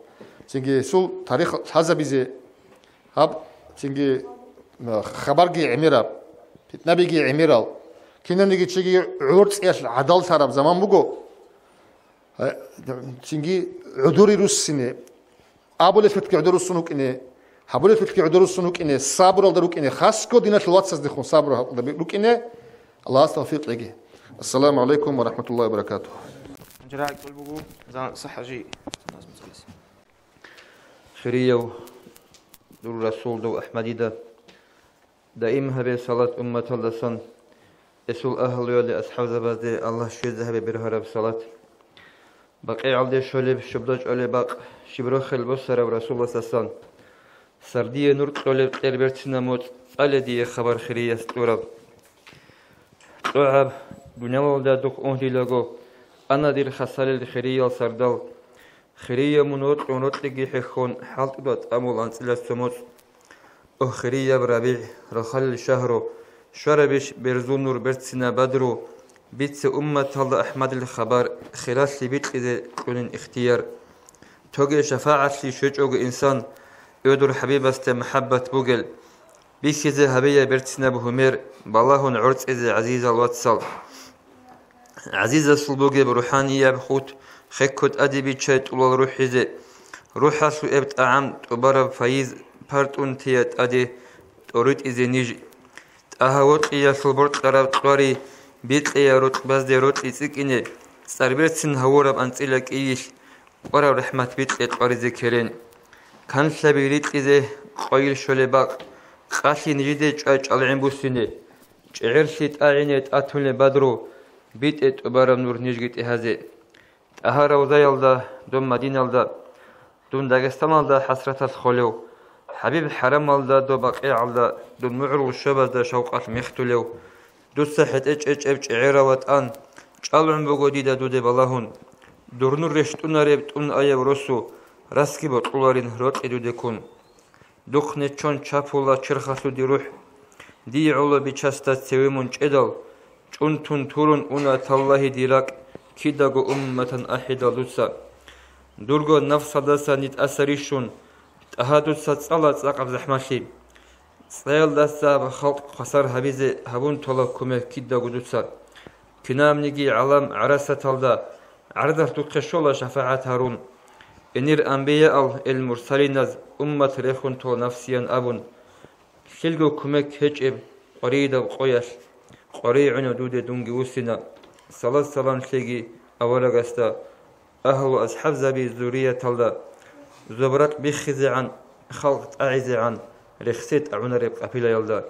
Speaker 3: تيجي سو تاريخ هذا بيزي هاب تيجي خبرجي عميرة نبيجي عميرة كنا نيجي تيجي عرض إيش عدال سراب زمان بقو تيجي عذوري روسينه أبولة فتك عذور السنوك إنه هبولة فتك عذور السنوك إنه صبر الدروك إنه خاصكو دينا شلوات صدقون صبر الدروك إنه الله استوفيق لقي السلام عليكم ورحمة الله وبركاته.
Speaker 1: جراك بالبقو زان صح جي
Speaker 5: خيريو دو الرسول دو أحمدي دا دائم هبه صلاة أمة اللسان اسول أهل يولي أصحاب زبازي الله شوية ذهبه برهرب صلاة بقي عالدي شولي بشبداج أولي باق شبرو خلبو سر رسول الله سسان سردية نور قولي بتربرتنا موت ألي دي خبر خيرية ستورب طعب دنيا والدا دوق أهلي لغو أنا دير خسال الخيرية سردال خيرية منوط ونوط لقي حيخون حالت دوات أمول أنسلة سموت خيرية بربيع رخل الشهر شربش برزون نور برتسنا بدرو بيتس أمة الله أحمد الخبر خلاص بيت إذا كون اختيار توجي شفاعة لي شجوج إنسان يدور حبيب است محبة بوجل بيس إذا هبية برتسنا بهمير بالله عرض إذا عزيز الواتسال عزيز الصلبوجي بروحانية بخوت خكت أدبي شيء طول الروح إذا روح سو إبت أعم تبرب فايز بارتون تيات أدي توريت إذا نيجي أهوت إيا صلبورت قرب قاري بيت إيا روت بس دي روت إسك إني سربيت سن هورب أنتيلك إيش ورا رحمة بيت إتقاري ذكرين كان سبيريت إذا قايل شولي باق قاسي نجدي چالعين بوسيني چعرسيت اعينيت اتولي بدرو بيت ابرم نور نجگيت هذه اهارا وزايلدا دون مدينالدا دون داغستانالدا حسرت الخولو حبيب حرم الدا دو بقيع الدا دون معرو الشبز شوقات مختلو دو صحت اچ عيراوات ان چالعن بوگودي دا دو بالهون دورنور رشتون ريبتون ايا ورسو راسكي بطولارين روت ادو دكون دخنه چون چاپولا چرخاسو دي روح دي عولا بيچاستا سويمون چدل چونتون تورون اونا تالله ديراك كيداغو امتن احدا لوسا دورغو نفس داسا نيت اثريشون تهادوسا صلا صقب زحماشي سيل داسا بخلق قصر حبيزه هبون تولا كومه كيداغو دوسا كنامنيغي علم عرسه تالدا عرضر تقشولا شفاعت هارون انير انبياء المرسلين امه ريخون تو نفسيان ابون شلغو كومك هچب قريدا قوياش قريعنا دود دونغي وسنا صلاة سلام شيغي أولغستا أهل أصحاب زبي زورية تلدا زبرت بخزي عن خلق أعزي عن رخصيت عنرب قبيلة يلدا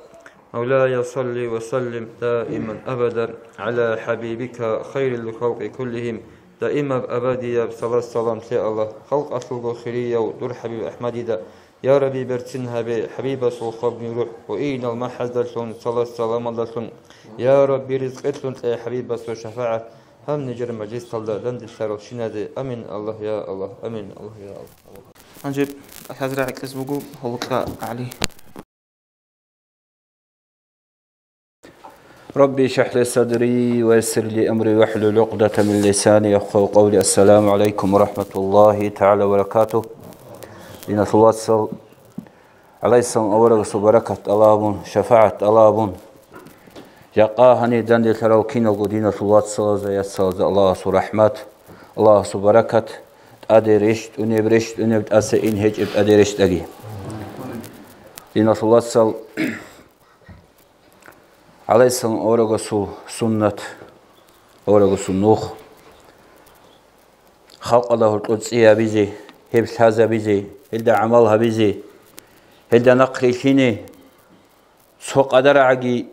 Speaker 5: مولاي صلي وسلم دائما أبدا على حبيبك خير الخلق كلهم دائما أبدية بصلاة السلام شاء الله خلق أصلق خيرية ودور حبيب أحمد دا يا ربي برتنها بحبيب صوخب نروح وإين المحز دلسون صلاة السلام دلسون يا ربي رزقتلون يا حبيب صو شفاعة هم نجر مجلس تلدا لند الشرف شنادي أمين الله يا الله أمين الله يا الله
Speaker 1: أنجب أحزر عكس بقو هلقا علي
Speaker 6: ربي اشرح لي صدري ويسر لي أمري واحلل عقدة من لساني يفقهوا قولي السلام عليكم ورحمة الله تعالى وبركاته دينا صلوات صل عليه السلام أورغس بركة الله شفاعة الله جاقاهني دندل تراوكين وقدينا صلوات صل زيات صل الله سرحمة الله سبركة أدرشت ونبرشت ونبت أسئين هجب أدرشت أجي دينا صلوات صل عليه السلام أورغس سنة أورغس النوخ خلق الله القدسية بيزي هبس هذا بيزي هلدا عملها بيزي هلدا نقريشيني سوق أدر عجي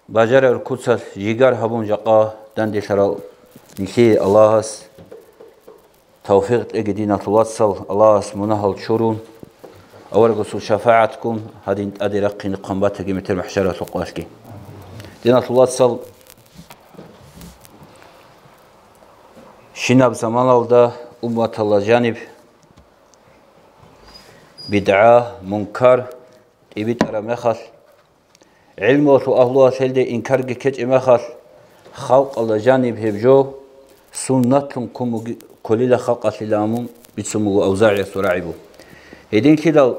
Speaker 6: بجر الكتسل جيجار هبون جقا دندي شرال نشي الله توفيق اجدينا توصل الله منهل شورون أورغسو شفاعتكم هادين أدي رقي نقنبات جميع المحشرة سوقاشكي دينا توصل شناب زمان الدا أمة الله جانب بدعة منكر إبيت أرى مخل علمه أهله سلدي إنكار كج مخل خلق الله جانب هبجو سنتهم كل خلق سلامهم بتسمو أوزاعي سرعبو هدين كده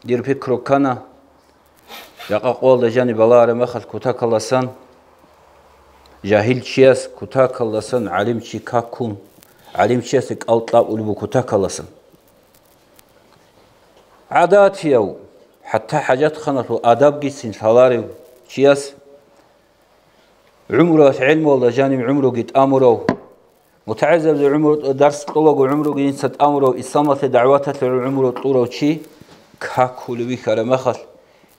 Speaker 6: دير فكرو كنا يقا قول جانب الله أرى مخل كتاك الله سن جاهل شياس كتاك الله سن علم شي كاكون علم شياسك أطلاب أولبو كتاك الله سن عادات يو حتى حاجات خنطو آداب جيسين سالاري شياس عمره علم والله جانب عمره قد أمره متعزب عمره درس طلق عمره قد ست أمره إسلامة دعوات عمره طوره شي كاكول بيكار مخل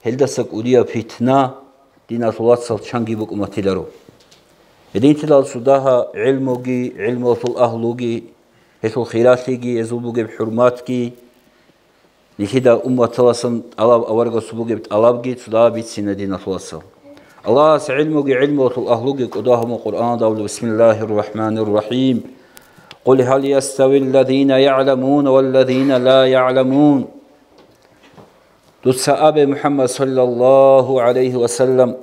Speaker 6: هل دسك أوليا فتنة دينا طلات صل شانجي بك أمتلارو هدين تلال صداها علمه طول أهلوجي هتو خيراتيجي يزولوجي بحرماتكي نكيدا تلاسن ألاب أورغو سبوجي ألابجي تدا بيت سندينا تلاسل الله علمه طول أهلوجي قداهم القرآن داول بسم الله الرحمن الرحيم قل هل يستوي الذين يعلمون والذين لا يعلمون دوتسا أبي محمد صلى الله عليه وسلم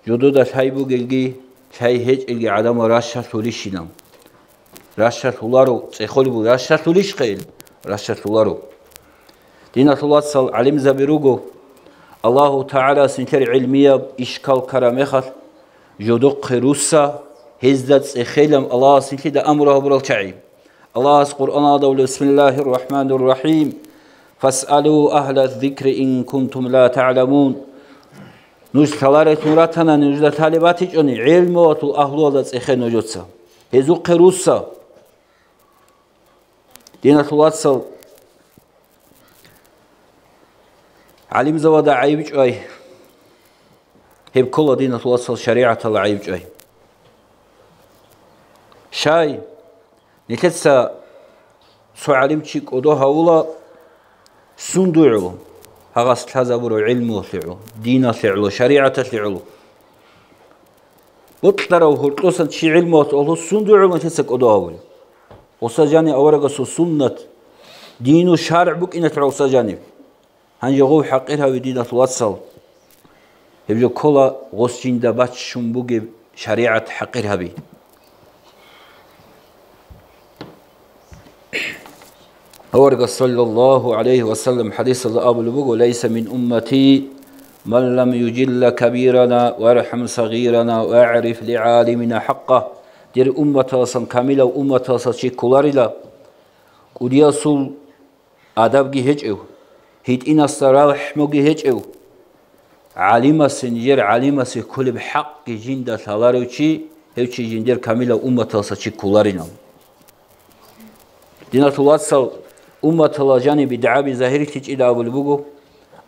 Speaker 6: جدود شايبو جلجي شاي هج الجي عدم راشة توليشنا راشة تولارو تخلبو راشة توليش قيل راشة تولارو دينا الله صل علم زبيروجو الله تعالى سنتر علمية إشكال كرامخل جدق روسا هزدت خيلم الله سنتر أمره برالشعي الله القرآن دول بسم الله الرحمن الرحيم فاسألوا أهل الذكر إن كنتم لا تعلمون نوش ثلارة نوراتنا نوجد طالباتي جوني علم وطو أهل الله سخي نوجدسا هزق روسا دينا الله صل علم زوادا عيبش أي هب كل دين توصل شريعة الله عيب جاي شاي نتلسا سو علم تشيك ودوها ولا سندوعو هغاس تلازبرو علمو ثعو دينا ثعو شريعة ثعو بطلرو هرقوسا تشي علمو ثعو سندوعو نتلسك ودوها ولا وسجاني أورغسو سنة دينو شارع بك إن تعو سجاني هنجي غو حقيرها ودينا توصل يبجو كلا غسجين دبات شنبوغي شريعة حقيرها بي أورغ صلى الله عليه وسلم حديث الله أبو لبوغو ليس من أمتي من لم يجل كبيرنا ويرحم صغيرنا ويعرف لعالمنا حقه دير أمة وصن كاملة وأمة وصن شكولاري لا قد يصل أدب هجئو هيت إن الصراح موجي هجئو علم سنجر علم سكل بحق جند ثلاروشي هيوشي جندر كاملة أمة وصن شكولاري لا دينا توصل أمة الله جانب دعابي ظاهري تجد أبو البوغو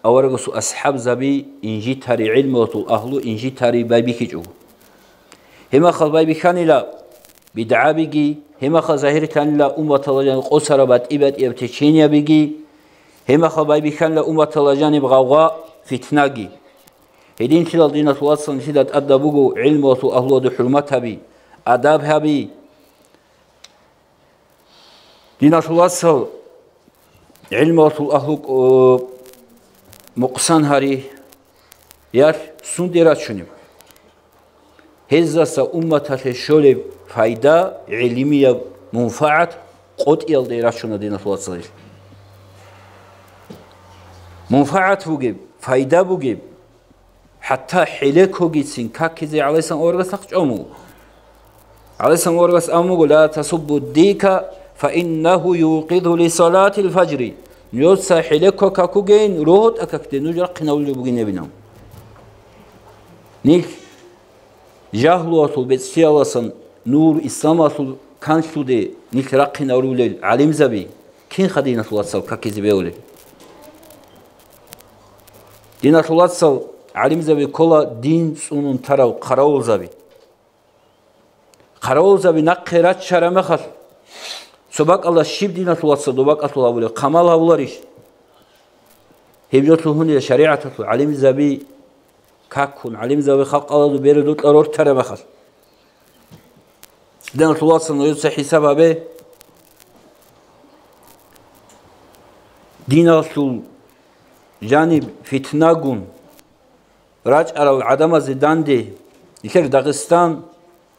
Speaker 6: أورغسو أصحاب زبي إنجي تاري علم وطول أهلو إنجي تاري بايبي كيجو هما خل بايبي خاني لا بدعابي هما خل ظاهري تاني لا أمة الله جانب قصر بات إبات إبتشينيا بيجي هما خل بايبي خان لا أمة الله جانب غوغاء فتناجي هدين تلال دينا توصل نسيدات أدى بوغو علم وطول أهلو دو حرمتها بي أدابها بي دينا توصل علم وطول أهلوك مقصان هاري يار سندرات شنو هزا أمة شولي فايدة علمية منفعة قد يلديرات شنو دينا توصل منفعة بوجب فايدة بوجب حتى حلك هو جيتسين كاكيزي على سن أورغس أخجمو على سن أورغس أمو لا تسبوا الديك فإنه يوقظ لصلاة الفجر نيوسا حلكو كاكوجين روت أكاكتي نجرق نولي بغين بنام نيك جاهلو أطول بيتسي الله نور إسلام أطول كانشتو دي نيك رق نولي علم زبي كين خدينة الله صل كاكيزي بيولي دينة الله صل علم زبي كلا دين سنون تراو قراول زبي قراول زبي نقرات شرمخل سباق الله شيب دينة توصل دوباق أطول أبولي قمالها بولاريش هبجوت لهن شريعة علم زبي كاكون علم زبي خلق الله بيردوت أرور ترى مخل دينة توصل نيوسا حسابها به دينة جانب فتناغون راج أرى العدم زدان دي نكر داغستان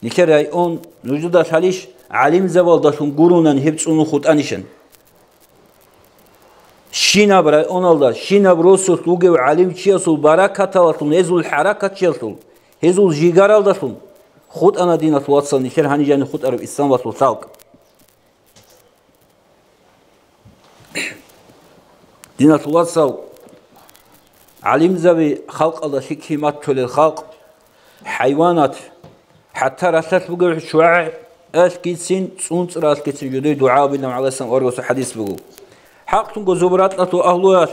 Speaker 6: نكر أيون نجودة حاليش علم زوال داشون قرونان هبتسونو خود انشن شينا برای اونالدا شينا بروسو لوگه و علم چیاسول برکت آلتون هزول حرکت چیاسول هزول جیگر آلداشون خود انا دینت واتسال نکر هنی جانی خود عرب اسلام واتسال سالک دینت واتسال علم زوی خلق الله شکیمات تول الخلق حیوانات حتى رسلت بقول شوع أسكتين صنص راسكتين جدي دعاء بالله عليه السلام أرجوس حديث بقول حقتون جزبرات نتو أهلوات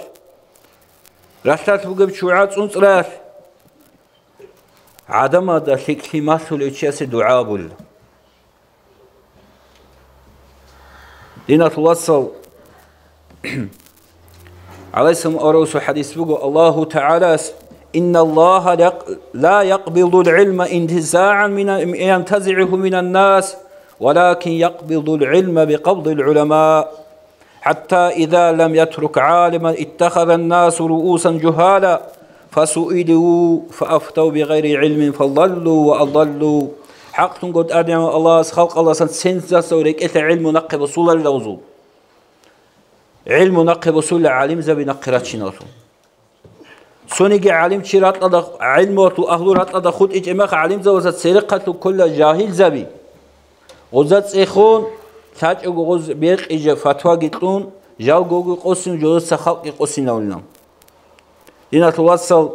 Speaker 6: رسلت بقول شوعات صنص راس عدم هذا شكل مسؤول إتشاس دعاء بالله دينا توصل عليه السلام أرجوس حديث بقول الله تعالى إن الله لا يقبض العلم انتزاعا ينتزعه من الناس ولكن يقبض العلم بقبض العلماء حتى إذا لم يترك عالما اتخذ الناس رؤوسا جهالا فسئلوا فأفتوا بغير علم فضلوا وأضلوا حق قد أدعم الله خلق الله سنسا سوريك إثر علم نقب صولة للوزو علم نقب صولة علم زبي نقرات شناته سونيجي علم شيرات لدا علم وتو أهلورات لدا خود إجماع علم زوجات سرقة كل جاهل زبي غزات سيخون تاج غز بيق إج فتوى قتلون جاو جوجو قسم جوز سخلق قسم نولنا دينا توصل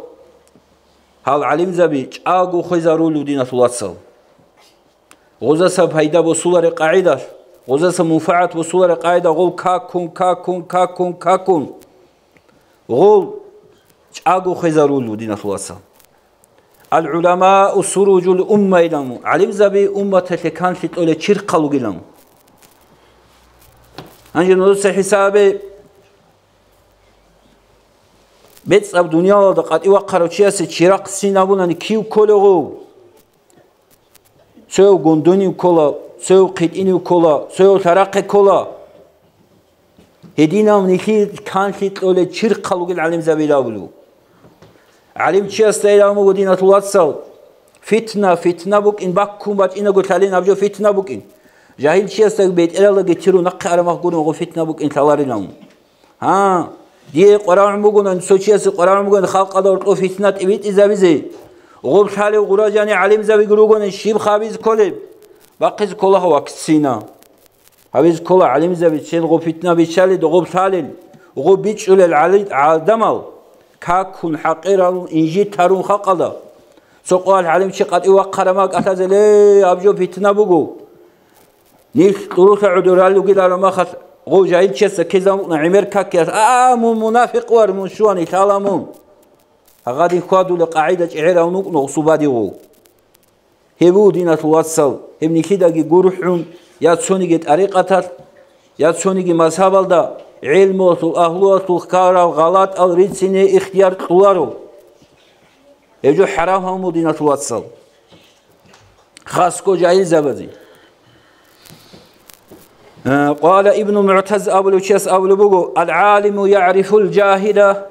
Speaker 6: هال علم زبي أجو خيزارولو دينا توصل غزات سبهيدا بصولة قاعدة غزات سمنفعة بصولة قاعدة غول كاكون كاكون كاكون كاكون غول أجو خيزارولو دينا توصل العلماء سروج الأمة إلهم علم زبي أمة كان تقول شرقلو إلهم أنجي نوصي حسابي بيت أب دنيا دقات إوقروا شيء شراق سينابونا كيو كولو سو غوندوني كولا سو قيديني كولا سو تراقي كولا هدينا منيكي كان تقول شرقلو العلم زبي لابلو علم شيء استيلامو ودينا تواتسل فتنة بوك إن باكم بات إنا قلت علينا أبجو فتنة بوك إن جاهل شيء استيل بيت إلا الله قتيرو نقع رمح قولون غو فتنة بوك إن تلاري لهم ها دي قرآن مقولون أن سوچيس قرآن مقولون خلق قدر قو فتنة إبيت إذا بزي غوب حالي وغراجاني علم زبي قلوغون الشيب خابيز كوليب باقيز كولا هوا كسينا خابيز كولا علم زبي تشين غو فتنة بيشالي دو غوب حالي غوب بيتشول العالدمال كاكون حقيرا إنجي تارون خقدا سقوال علم شي قد إوقر ماك أتازلي أبجو فتنة بقو نيش طروس عدورالو قدار ما خط غو جايل شيسا كذا عمر كاكياس من منافق وار من شواني تالامون هغادي كوادو لقاعدة إعيرا ونقنو صبادي غو هبو دينة الواتسل هبني كده جروحون يا تسوني جت أريقتر يا تسوني جي مذهب دا علموت الأهلوت الخكارة الغلط الريتسيني اختيار طلارو يجو حرامهم مدينة الواتسل خاصكو جاهل زبدي قال ابن معتز أبو لوشيس أبو لبوغو العالم يعرف الجاهل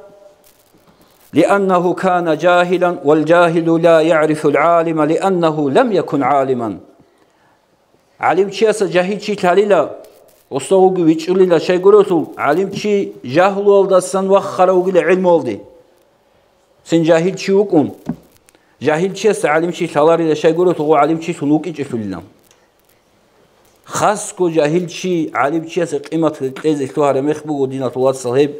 Speaker 6: لأنه كان جاهلا والجاهل لا يعرف العالم لأنه لم يكن عالما علم شيس جاهل شي تاليلا وصوغي ويچولي لا شي غروتو علم شي جاهل ولدسن وخروغي علم ولدي سن جاهل شي وقوم جاهل شيس علم شي تالاري لا شي غروتو علم شي سلوك يچفلنا خاصكو جاهل شي علم شيس قيمه قيز توهر مخبو دينه الله صاحب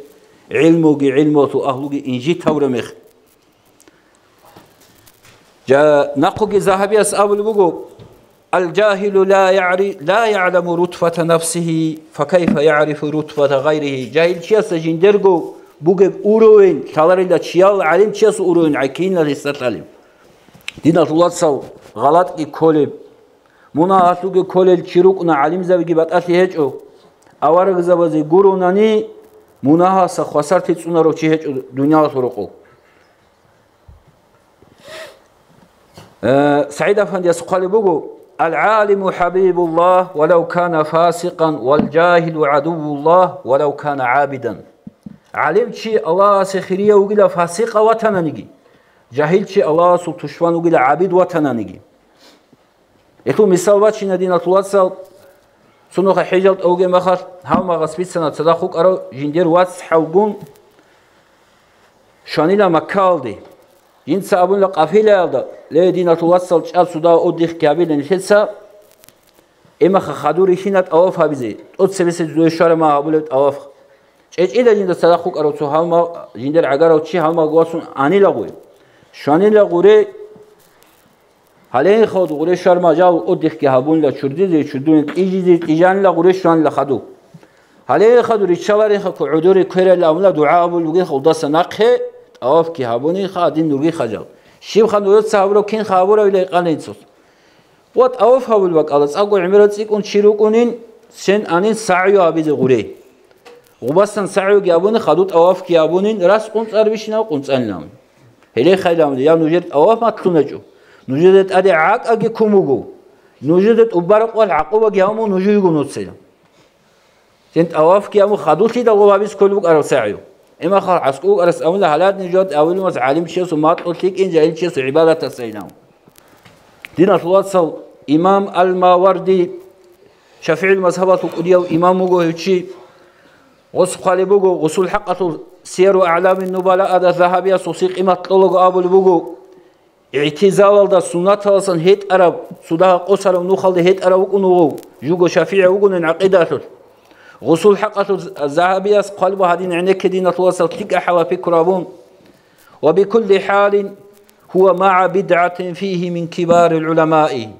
Speaker 6: علموغي علموتو اهلوغي انجي تورمخ جا نقوغي ذهبيس ابو بوغو الجاهل لا يعلم رتبة نفسه فكيف يعرف رتبة غيره جاهل شيس جندرغو بوغب اوروين تالاريلا تشيال علم شيس اوروين عكين لستعلم دين الله صل غلط كي كولب مناهاتوغي كولل چيروقنا علم زبيغي باتاتي هچو اوارغ زبازي غوروناني مناها سخوسر تيصونارو چي هچو دنيا سورقو سعيد افندي سقالي بوغو العالم حبيب الله ولو كان فاسقا والجاهل عدو الله ولو كان عابدا علم شي الله سخريه وغلا فاسق وطنانيغي جاهل شي الله سوتشوان وغلا عابد وطنانيغي اتو مثال واتشينا دينة الواتسال سنوخ حجلت اوغي مخار هاوما غسبيت سنة صداخوك ارو جندير واتس حوغون شانيلا مكالدي جند سابون لقافيلا يالدا ليه دينة الواتسال چال سودا وديخ كابيل نشيتسا اما خادوري شينات اواف هابيزي ات سبيسي دوي شار ما هابولت اواف چيچ ايدا جند صداخوك ارو تو هاوما جندير عگارو چي هاوما گواسون آني لغوي شانيلا غوري حالا خود غوره شرم جاو ادیخ که هبون لا چردی دی چردون ایجی ایجان لا غوره شان لا خدو حالا خود ریچواری خو عدور کره لا املا دعا بول وگی خود سنقه اف که هبونی خادین نوری خجال شیب خان دوت صبر کین خبر ویل قالینسوس وات اف هبول وق الله صقو عمرت سيكون شيروقونين سن انين سعيو ابيز غوره غبسن سعيو گابون خدوت اف که هبونين راس قنصر بشنا قنصنلام هلی خیلام یا نوجت اف ماتلونجو نوجدت أدي عاق أجي كوموجو نوجدت أبارك والعقوبة جامو نوجيجو نوتسيلا سنت أواف كيامو خدوشي دا غوابيس كلوك أرو ساعيو إما خار عسكوك أرس أولا حالات نجات أول ما عالم شيء ومات قلتيك إن جاهل شيء عبادة السينام دين الله صل إمام الماوردي شافعي المذهبات وقديو إمام موجو هيتشي غسل قالبوجو غسل حقة سير أعلام النبلاء هذا ذهبية سوسيق إما طلق أبو البوجو اعتزال دا سنة تلسن هيت عرب سودا قصر ونخل هيت عرب ونو جوجو شافعي وقولن عقيدته غسل حقة الذهبية قلب هذين عندك دين توصل تلك حوافي كرابون وبكل حال هو مع بدعة فيه من كبار العلماء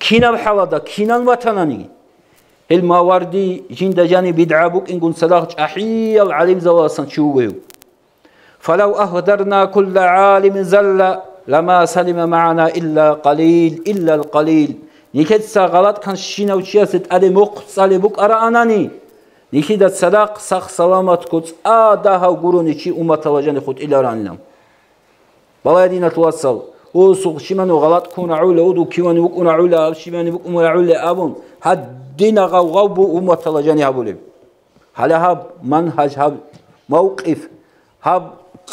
Speaker 6: كنا بحالة كنا الوطناني الماوردي جند جاني بدعة بوك إن قن صلاح أحيال علم زواسن شوغيو فلو أهدرنا كل عالم زل لما سلم معنا إلا القليل نكت سغلط كان شينا وشياست أدي مقصالي بك أراناني نكيد الصداق سخ سلامت كت آدها وقروني شي أمة وجاني خد إلا رانلم بلا دينا توصل وسوق شمانو غلط كون عولة ودو كيواني بكون عولة شماني بكون عولة أبون هاد دينا غوغو أمة وجاني هبولي هلا هاب منهج هاب موقف هاب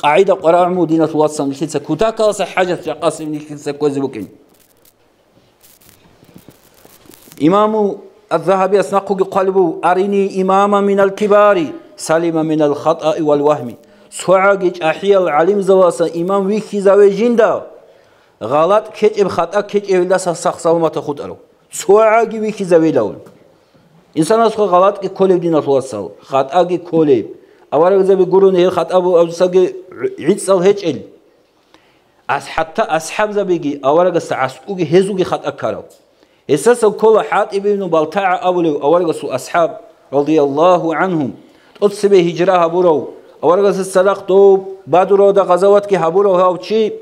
Speaker 6: قاعدة قراء مدينة توصل نكيد سكوتاك حاجة قاسم نكيد سكوزي بكين إمام الذهبي أسنقه قلبه أرني إماما من الكبار سلم من الخطأ والوهم سواجج أحيا العلم زواسا إمام ويكي زوي جندا غلط كتب خطأ كتب لا سخ سلامة خد أرو سواجج ويكي زوي لول إنسان أسخ غلط كولب دينا توصل خطأ كولب أورا زي بيقولون هي خطأ أبو ساق عيد صل هجل حتى أصحاب زبيجي أورا عسكوجي هزوجي خطأ كارو إساس كل حاتب بن بلتاع أولو أورجس أصحاب رضي الله عنهم أتصبه هجرة برو أورجس السلاق دوب بدرو دا غزوات كي هبرو هاو شيء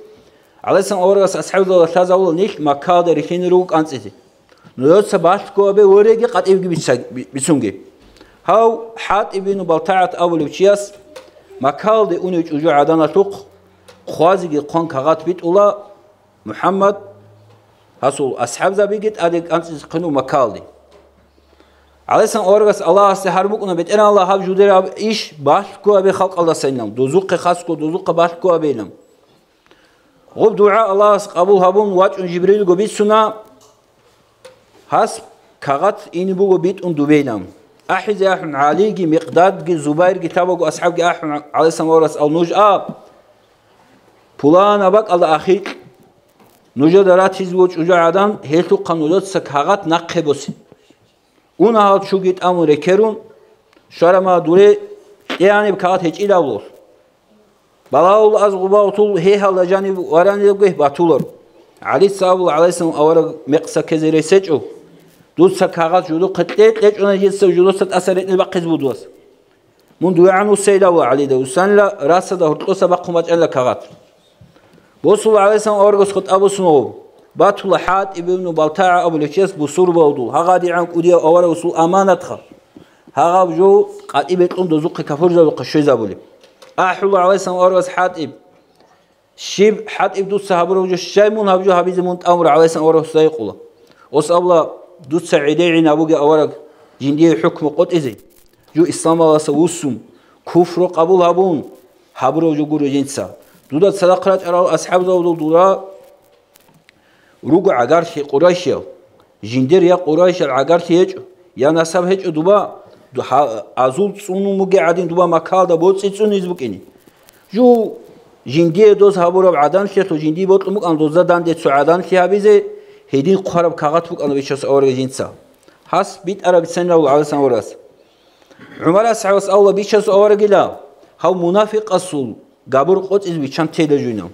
Speaker 6: على سن أورجس أصحاب الله تزاول نيك ما كادر يخين روك أنسيته نلوت سباش كوابه ورجي قد يبقى بيسونجي هاو حاتب بن بلتاع أولو شياس ما كاد أنيج أجو عدنا توق خوازي قن كغات بيت الله محمد هسول أصحاب زبيجت أديك أنت قنو مكالدي على سن أورجس الله استحرمكنا بيتنا الله هب جودر إيش باشكو أبي خلق الله سينام دوزوق خاصكو دوزوق باشكو أبينام غب دعاء الله قبول هبون واج جبريل قبيت سنا هس كغت إني بوجو بيت دوبينام أحد أحن عليجي مقداد جي زبير كتابه أصحاب جي أحن على سن أورجس أو نوج فلان أبك الله أخيك نجدرات هزوج أجعدان هيتو قانونات سكهات نقبوسي أون هاد شو جيت أمور كرون شرما دوره يعني بكات هيج إلى الله بلاول از غباطول هي هلا جانب وراني يبقى باتولر علي صاحب عليه السلام أورا مقصة كزيري سجوا دوت سكهات جودو قتلت ليش أنا جيت سجودو ست أثرت البقيز بودوس من دوعنو سيدا وعلي ده وسان لا راس ده هرتقص بقومات إلا كهات وصل عليه السلام أورجس خد أبو سنوب باتول حات ابن بلتاع أبو لكيس بصور بودول هغادي عنك أوديا أورا وصل أمانتها هغاب جو قد إبتلون دزوق كفر زو قشوي زابولي أحول عليه السلام أورجس حات إب شيب حات إب دوت سحبره وجو شايمون هبجو هبيز منت أمر عليه السلام أورجس سيقوله وصل الله دوت سعيدين أبوجي أورج جندي حكم قط إزي جو إسلام الله سوسم كفر قبول هبون حبره وجو جورو جنسا دودا صدقات أرى أصحاب ذول دودا رجع عقارش قريشة جندير يا قريش العقارش هيج يا نسب هيج دوبا عزول صونو مقعدين دوبا مكال دا بود سيتسون يزبكيني جو جندير دوز هابورا بعدان شيء تو جندير بود مك أن دوزا دان ديت سعدان شيء هبيزه هيدين قارب كعات بك أنا بيشوس أورج جنسا حس بيت أرى بسنة ولا على سنة وراس عمر أصحاب الله بيشوس أورج لا هو منافق أصول قبر قط إذ بيشان تيلجونهم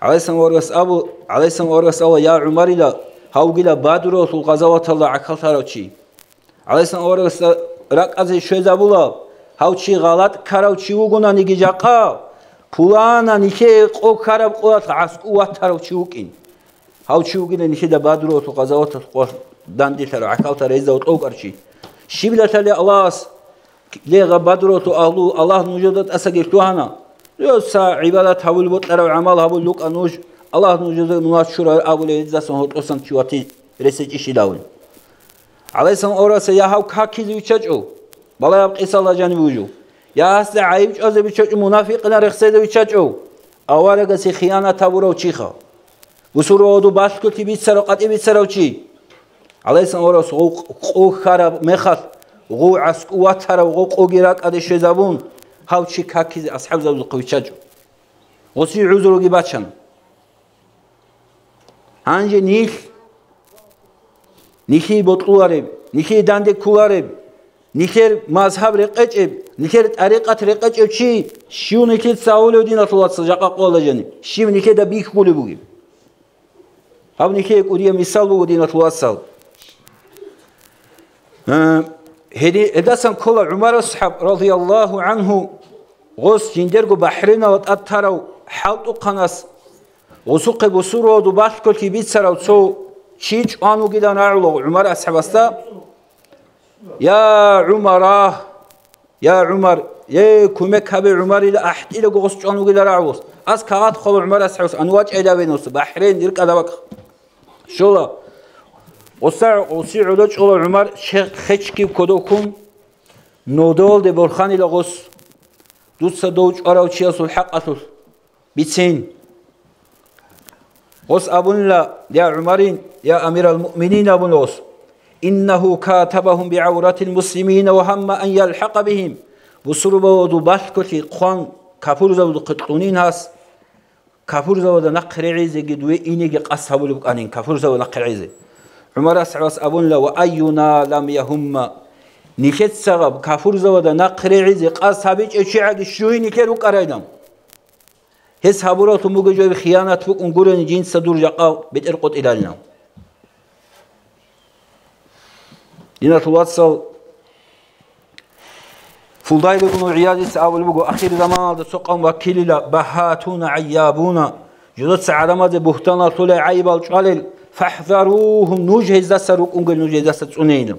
Speaker 6: عليه السلام ورس الله يا عمر لا هاو قيل بادرو في الغزوات الله عقل تراوشي عليه السلام ورس رك أزي شو زبولا هاو شيء غلط كراو شيء وقنا نيجي جاقا فلانا نيجي قو كرب قوات عسكوات تراوشي وكين هاو شيء وقنا نيجي بادرو في الغزوات داندي ترى عقل ترى وتوقرشي شبلة تلي الله ليه غبادرو تو الله نوجدت أسجل توهنا يوسع عبادات هقول بطلع وعمل هقول لك أنوج الله نوجد مناشرة أول إذا سنهت أصلا شواتي رسج إشي داون عليه السلام أورا سياهو كاكيز ويشجعو بلا يبقى الله جانب وجو يا هسه عيب أزب ويشجعو منافقنا رخصيد ويشجعو أولا سي خيانة تبورا وشيخا وسورة ودو باشكو تبيت سرقات إبيت سرقوشي عليه السلام أورا قو خراب مخط غو عسكوات ترى وغو قوجراك أدي شزابون هاو شيء كاكيز أصحاب زوج قويشجو وصي عذرو جباتشان هانجي نيخي بطلوارب نيخي داندك كوارب نيخير مذهب رقجب نيخير طريقة رقجب شو نيخير ساولو دين الله سجاق قول جاني شو نيخير دا بيك بولي بوجي هاو نيخير كوريا مثال بوجي دين الله سال هدي إداسن كل عمر الصحاب رضي الله عنه غوس جندرجو بحرنا وتأثروا حوت قناص وسوق بسورو دو باش كل كي بيتسرو تسو شيج انو كده نعلو عمر اصحابستا يا عمر يا كومك هبي عمر الى احد الى غوس انو كده راوس اس كات خو عمر اصحابس انواج الى بينوس بحرين ديرك ادبك شولا وسع علوج عمر شيخ خچكي كودوكم نودول دي برخان الى غوس دوس دوج اراوچياس الحقاتو بيتسين غوس ابون لا يا عمرين يا امير المؤمنين ابو لوس انه كاتبهم بعورة المسلمين وهم ان يلحق بهم وسربو دو باشكوتي قوان كافور زود قطونين هاس كافور زود نقرعيزي قدوي إنيجي قصهبو لبقانين كافور زود نقرعيزي عمر أسعوس أبون لا وأينا لم يهم نكت سغب كافور زود نقرعيزي قصهبيج اشعاد الشوهي نكيرو قرأينام هس هابوراتو موجو جوي خيانات فوق انقرن جنس دور جاقاو بترقط إلالنا دينا الواتصل فضايل بن عياد أول بقو أخير زمان سقم وكيل بهاتون عيابون جدت سعرما بهتنا طلع عيب الجلل فاحذروهم نجهز سرق انقل نجهز سنين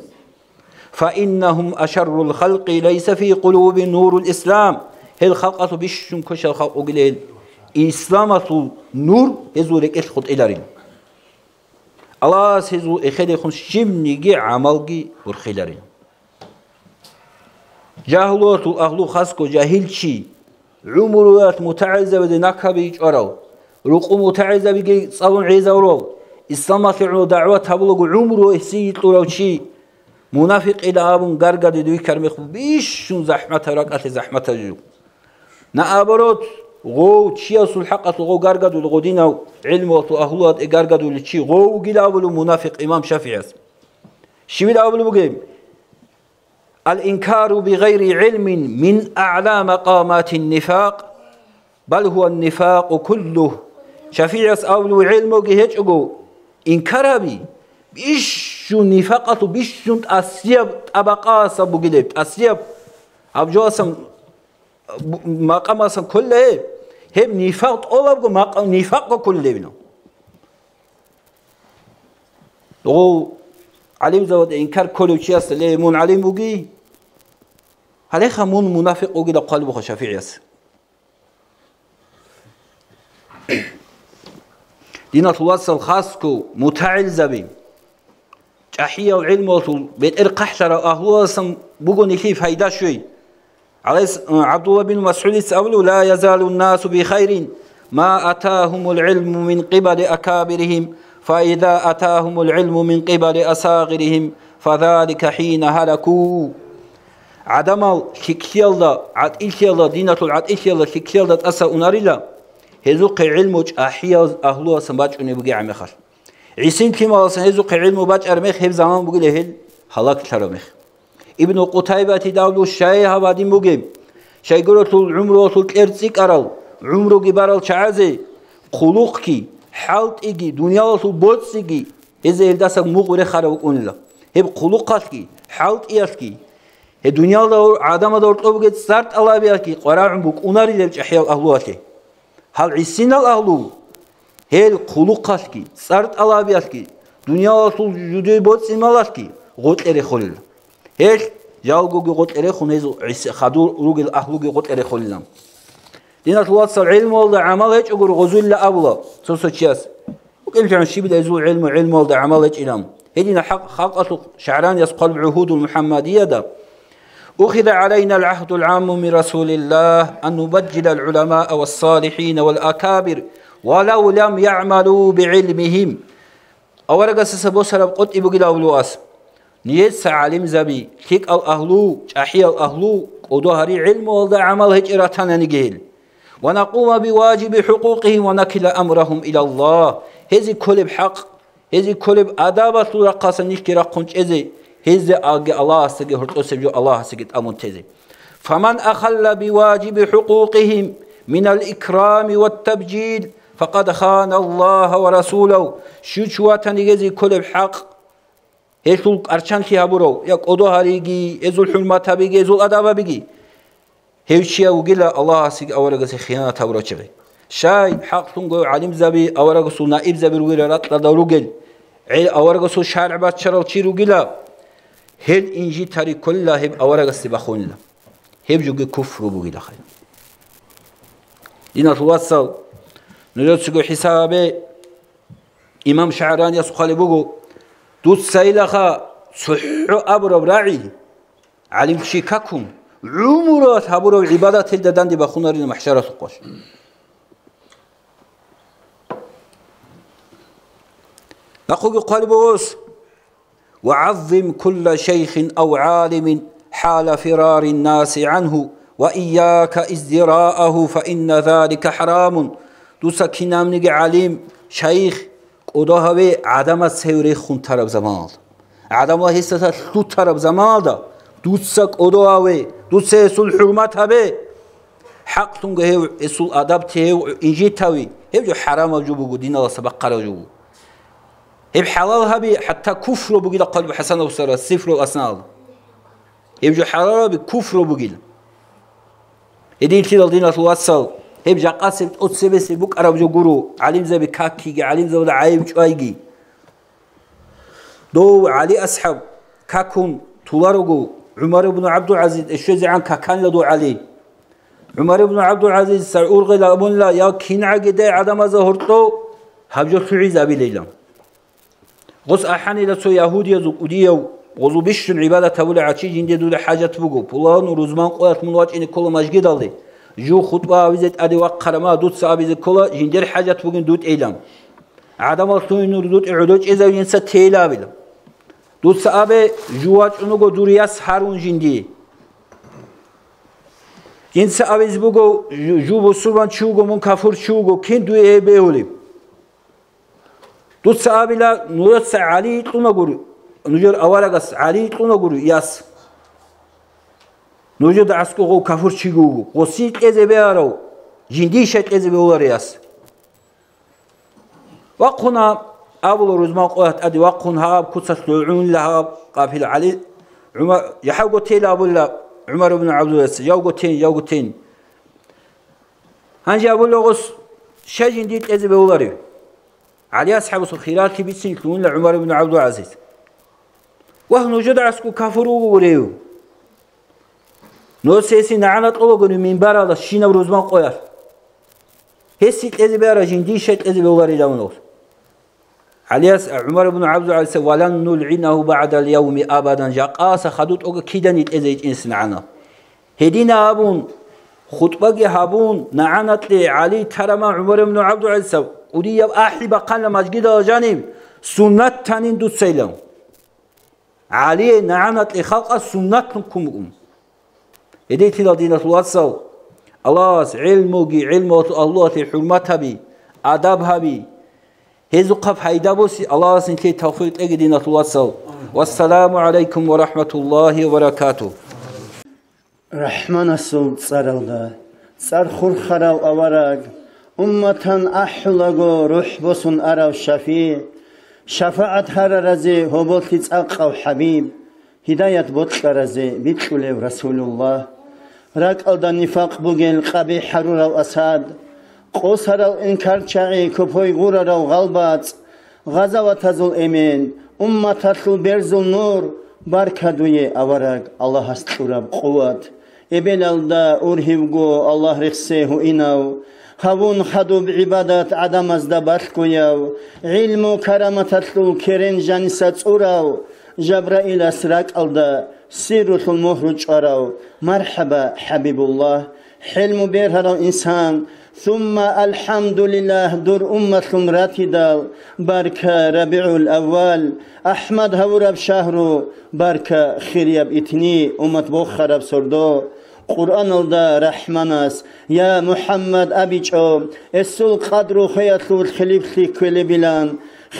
Speaker 6: فإنهم أشر الخلق ليس في قلوب نور الإسلام هل خلقة بشن كشر خلق قليل إسلامة نور هزو لك إشخط إلارين الله هزو إخير يخون شمنيجي عملجي ورخيلارين جاهلوت الأهلو خاسكو جاهلشي عمرات متعزة بدي نكبي جرو رقم متعزة بيجي صالون عيزة ورو إسلام فعلوا دعوة تبلغ عمره إحسيت لروشي منافق إلى أبون قرقد دوي كرمخ بيشون زحمة ركعة زحمة جو نأبروت غو تشيا سلحقة غو قرقد والغدينا علم وأهلوات قرقد والتشي غو قيل أبلو منافق إمام شافعي شميل أبلو بقيم الإنكار بغير علم من أعلى مقامات النفاق بل هو النفاق كله شافعي أولو علمه جهج أقو إنكار بي بيشو نفاقة بيشو أسيب طبقات بقلب أسيب أبجواسم مقاماسم كله هم نفاق أول مقام نفاق كله بنا لو علم زود إنكار كله شيء أصله من علم وجي هله خمون منافق وجي لقلبه شافعي أس دينا توصل خاصكو متعل زبي جحية وعلم وصل بيت إرقحشر أهو أصلا بقول كيف هيدا شوي على عبد الله بن مسعود سأقول لا يزال الناس بخير ما أتاهم العلم من قبل أكابرهم فإذا أتاهم العلم من قبل أصاغرهم فذلك حين هلكوا عدم شكيلا عدئيلا دينة العدئيلا شكيلا أسا أناريلا هزوق علمك أحيا أهلها سنباج أنبقي عمخر عيسين كما هزوق علم باج أرمخ هب زمان بقي لهل هلاك ترمخ ابن قتيبة داولو الشايها بعدين بقيم شايقولوا طول عمره طول كرتسيك أرال عمره جبارال شعازي خلوقكي حالت إيجي دنيا طول بوتسيجي إذا يلدسك مغوري خارق أنلا هب خلوقاتكي حالت إياسكي الدنيا دور عدم دور طبقت سرت الله بياكي قراعم بك أناري لبج أحياء أهلواتي هل عسين الأهلو هل خلوقاتكي سرت الله بياكي دنيا طول جدي بوتسي مالاتكي غوت إري خلل هل جالجو غوت إري خنيزو خدور روج الأهلو غوت إري خللام دينا توصل علم والله عمل هيك أقول غزول لا أبلا سوسوتشياس وكل جان شيء بدأ يزول علم والله عمل هيك إلهم هدينا حق خلقة شعران يسقل بعهود المحمدية ده أخذ علينا العهد العام من رسول الله أن نبجل العلماء والصالحين والأكابر ولو لم يعملوا بعلمهم أورق سسبو سرب قد إبقى الأولواس نيت عالم زبي كيك الأهلو أحيا الأهلو ودهري علم والله عمل هيك إراتنا نجيل ونقوم بواجب حقوقهم ونكل أمرهم إلى الله هذي كل بحق هذي كل بأدابة رقص نشكي رقنش إذي هذي الله سجى هرتو سجى الله سجى أمون تزي فمن أخل بواجب حقوقهم من الإكرام والتبجيل فقد خان الله ورسوله شو تنجزي كل بحق هذول أرشان كي هبرو يقودو هريجي هذول حرمات بيجي هذول أدابة بيجي هيوشيا وقيل الله سيج أورجس خيانة تورجه شاي حق تنقو علم زبي أورغسو نائب زبي روغيلا رطلا دوروغل أورغسو شارع باتشرال چي روغيلا هل إنجي تاري كلها هب أورغسي بخون لا هب جوغي كفر روغيلا خير دينا توصل نجد حسابي إمام شعراني يسخالي بوغو دوت سيلخا صحو أبرو راعي علم شيكاكم عمرات هبرو عبادات هلددان دي بخونارين محشرة سقوش نقول قلبوس وعظم كل شيخ أو عالم حال فرار الناس عنه وإياك ازدراءه فإن ذلك حرام دوسا كنام نيجي عليم شيخ قدوها بي عدم السيوري خون طرف زمان عدم هستة خون طرف زمان دوسا قدوها بي دوسا يسول حرمتها بي حق تنجه يسول أدب تهو إنجي تاوي هبجو حرام وجوبو دين الله سبقر وجوبو هب حلال هبي حتى كفر بقيل قلب حسن وسر الصفر الأسناد هبجو حلال بكفر بقيل إدين كده الدين توصل هبجا قاسم أتسبس بك أرب جو جرو علم زي بكاكي علم زي ولا عيب شويجي دو علي أصحاب كاكون تولارجو عمر بن عبد العزيز الشيء عن كان لدو علي عمر بن عبد العزيز سعور غلا أبون لا يا كين عقدة عدم ظهرتو هبجو سعيد أبي ليلى غص أحني لسه يهودي زوديو غزو بيشن عبادة تولى عشي جندي دول حاجة بقو بلان ورزمان قوات من واجه إن كل مجد الله جو خطبة وزت أدي وقرما دوت سابيز كل جندي حاجة بقو دوت إعلام عدم الصين دوت إعداد إذا ينسى تيلا بلا دوت سابي جوات إنه جو دورياس هارون جندي ينسى أبيز بقو جو بسرمان شوجو من كافور شوجو كين دوي بيولي دوت سابي لا نورس علي تنقول نجور أورغس علي تنقول ياس نجور دعسكو غو كفر شيغو قصيت إذا بيارو جندي شت إذا بيولار ياس وقنا أول رزمان قوات أدي وقنا هاب كتس لعون لها قافل علي عمر يحوقو تيل أبو الله عمر بن عبد العزيز يوقو تين هنجي أبو الله غص شا جندي إذا بيولار علي أصحاب الخيرات كي بيتسين يكونون لعمر بن عبد العزيز وهنو جد عسكو كافروا وريو نو سيسي نعنات أولوغنو من بارا شينا بروزمان قوير هسيت إذي بارا جندي شت إذي بولاري داونوس علي عمر بن عبد العزيز ولن نلعنه بعد اليوم أبدا جاقاس خدوت أوغا كيدانيت إذي إنس نعنا هدينا أبون خطبة هابون نعنات لي علي ترما عمر بن عبد العزيز ودي أحب قال مجد جانب سنة تانين دو سيلم علي نعنت لخلق سنة كم إديت إلى دين الوصل الله علم الله حرمتها بي أدبها بي هذو قف هيدا بوسي الله سنتي توفيق إجي دين الوصل والسلام عليكم ورحمة الله وبركاته
Speaker 2: رحمن السلط سرالدا سر خور خراو أورق أمتان أحلقو روح بسن أراو شفيع شفاعت هر رزي هبوت تساقو حبيب هداية بوت رزي بيتشولي رسول الله راك ألدا نفاق بوغين قبيح حرور الأساد قوسر الإنكار شاعي كفوي غورر الغلبات غزوة زل إمين أمة البرزل نور باركدوي أورق الله استورب قوات إبن الدا أرهبغو الله رخسيه إناو هون خدوب عبادات عدم ازدبات كوياو علم كرامة كرين جانسات أوراو جبرائيل أسراك ألدا سيرة المهرج أراو مرحبا حبيب الله حلم بيرهر إنسان ثم الحمد لله دور أمة راتدال باركة ربيع الأول أحمد هورب شهرو باركة خيريب إتني أمة بوخرب سردو قرآن الدا رحمناس يا محمد أبيجو السول قدرو خياتلو الخليب كويل بلان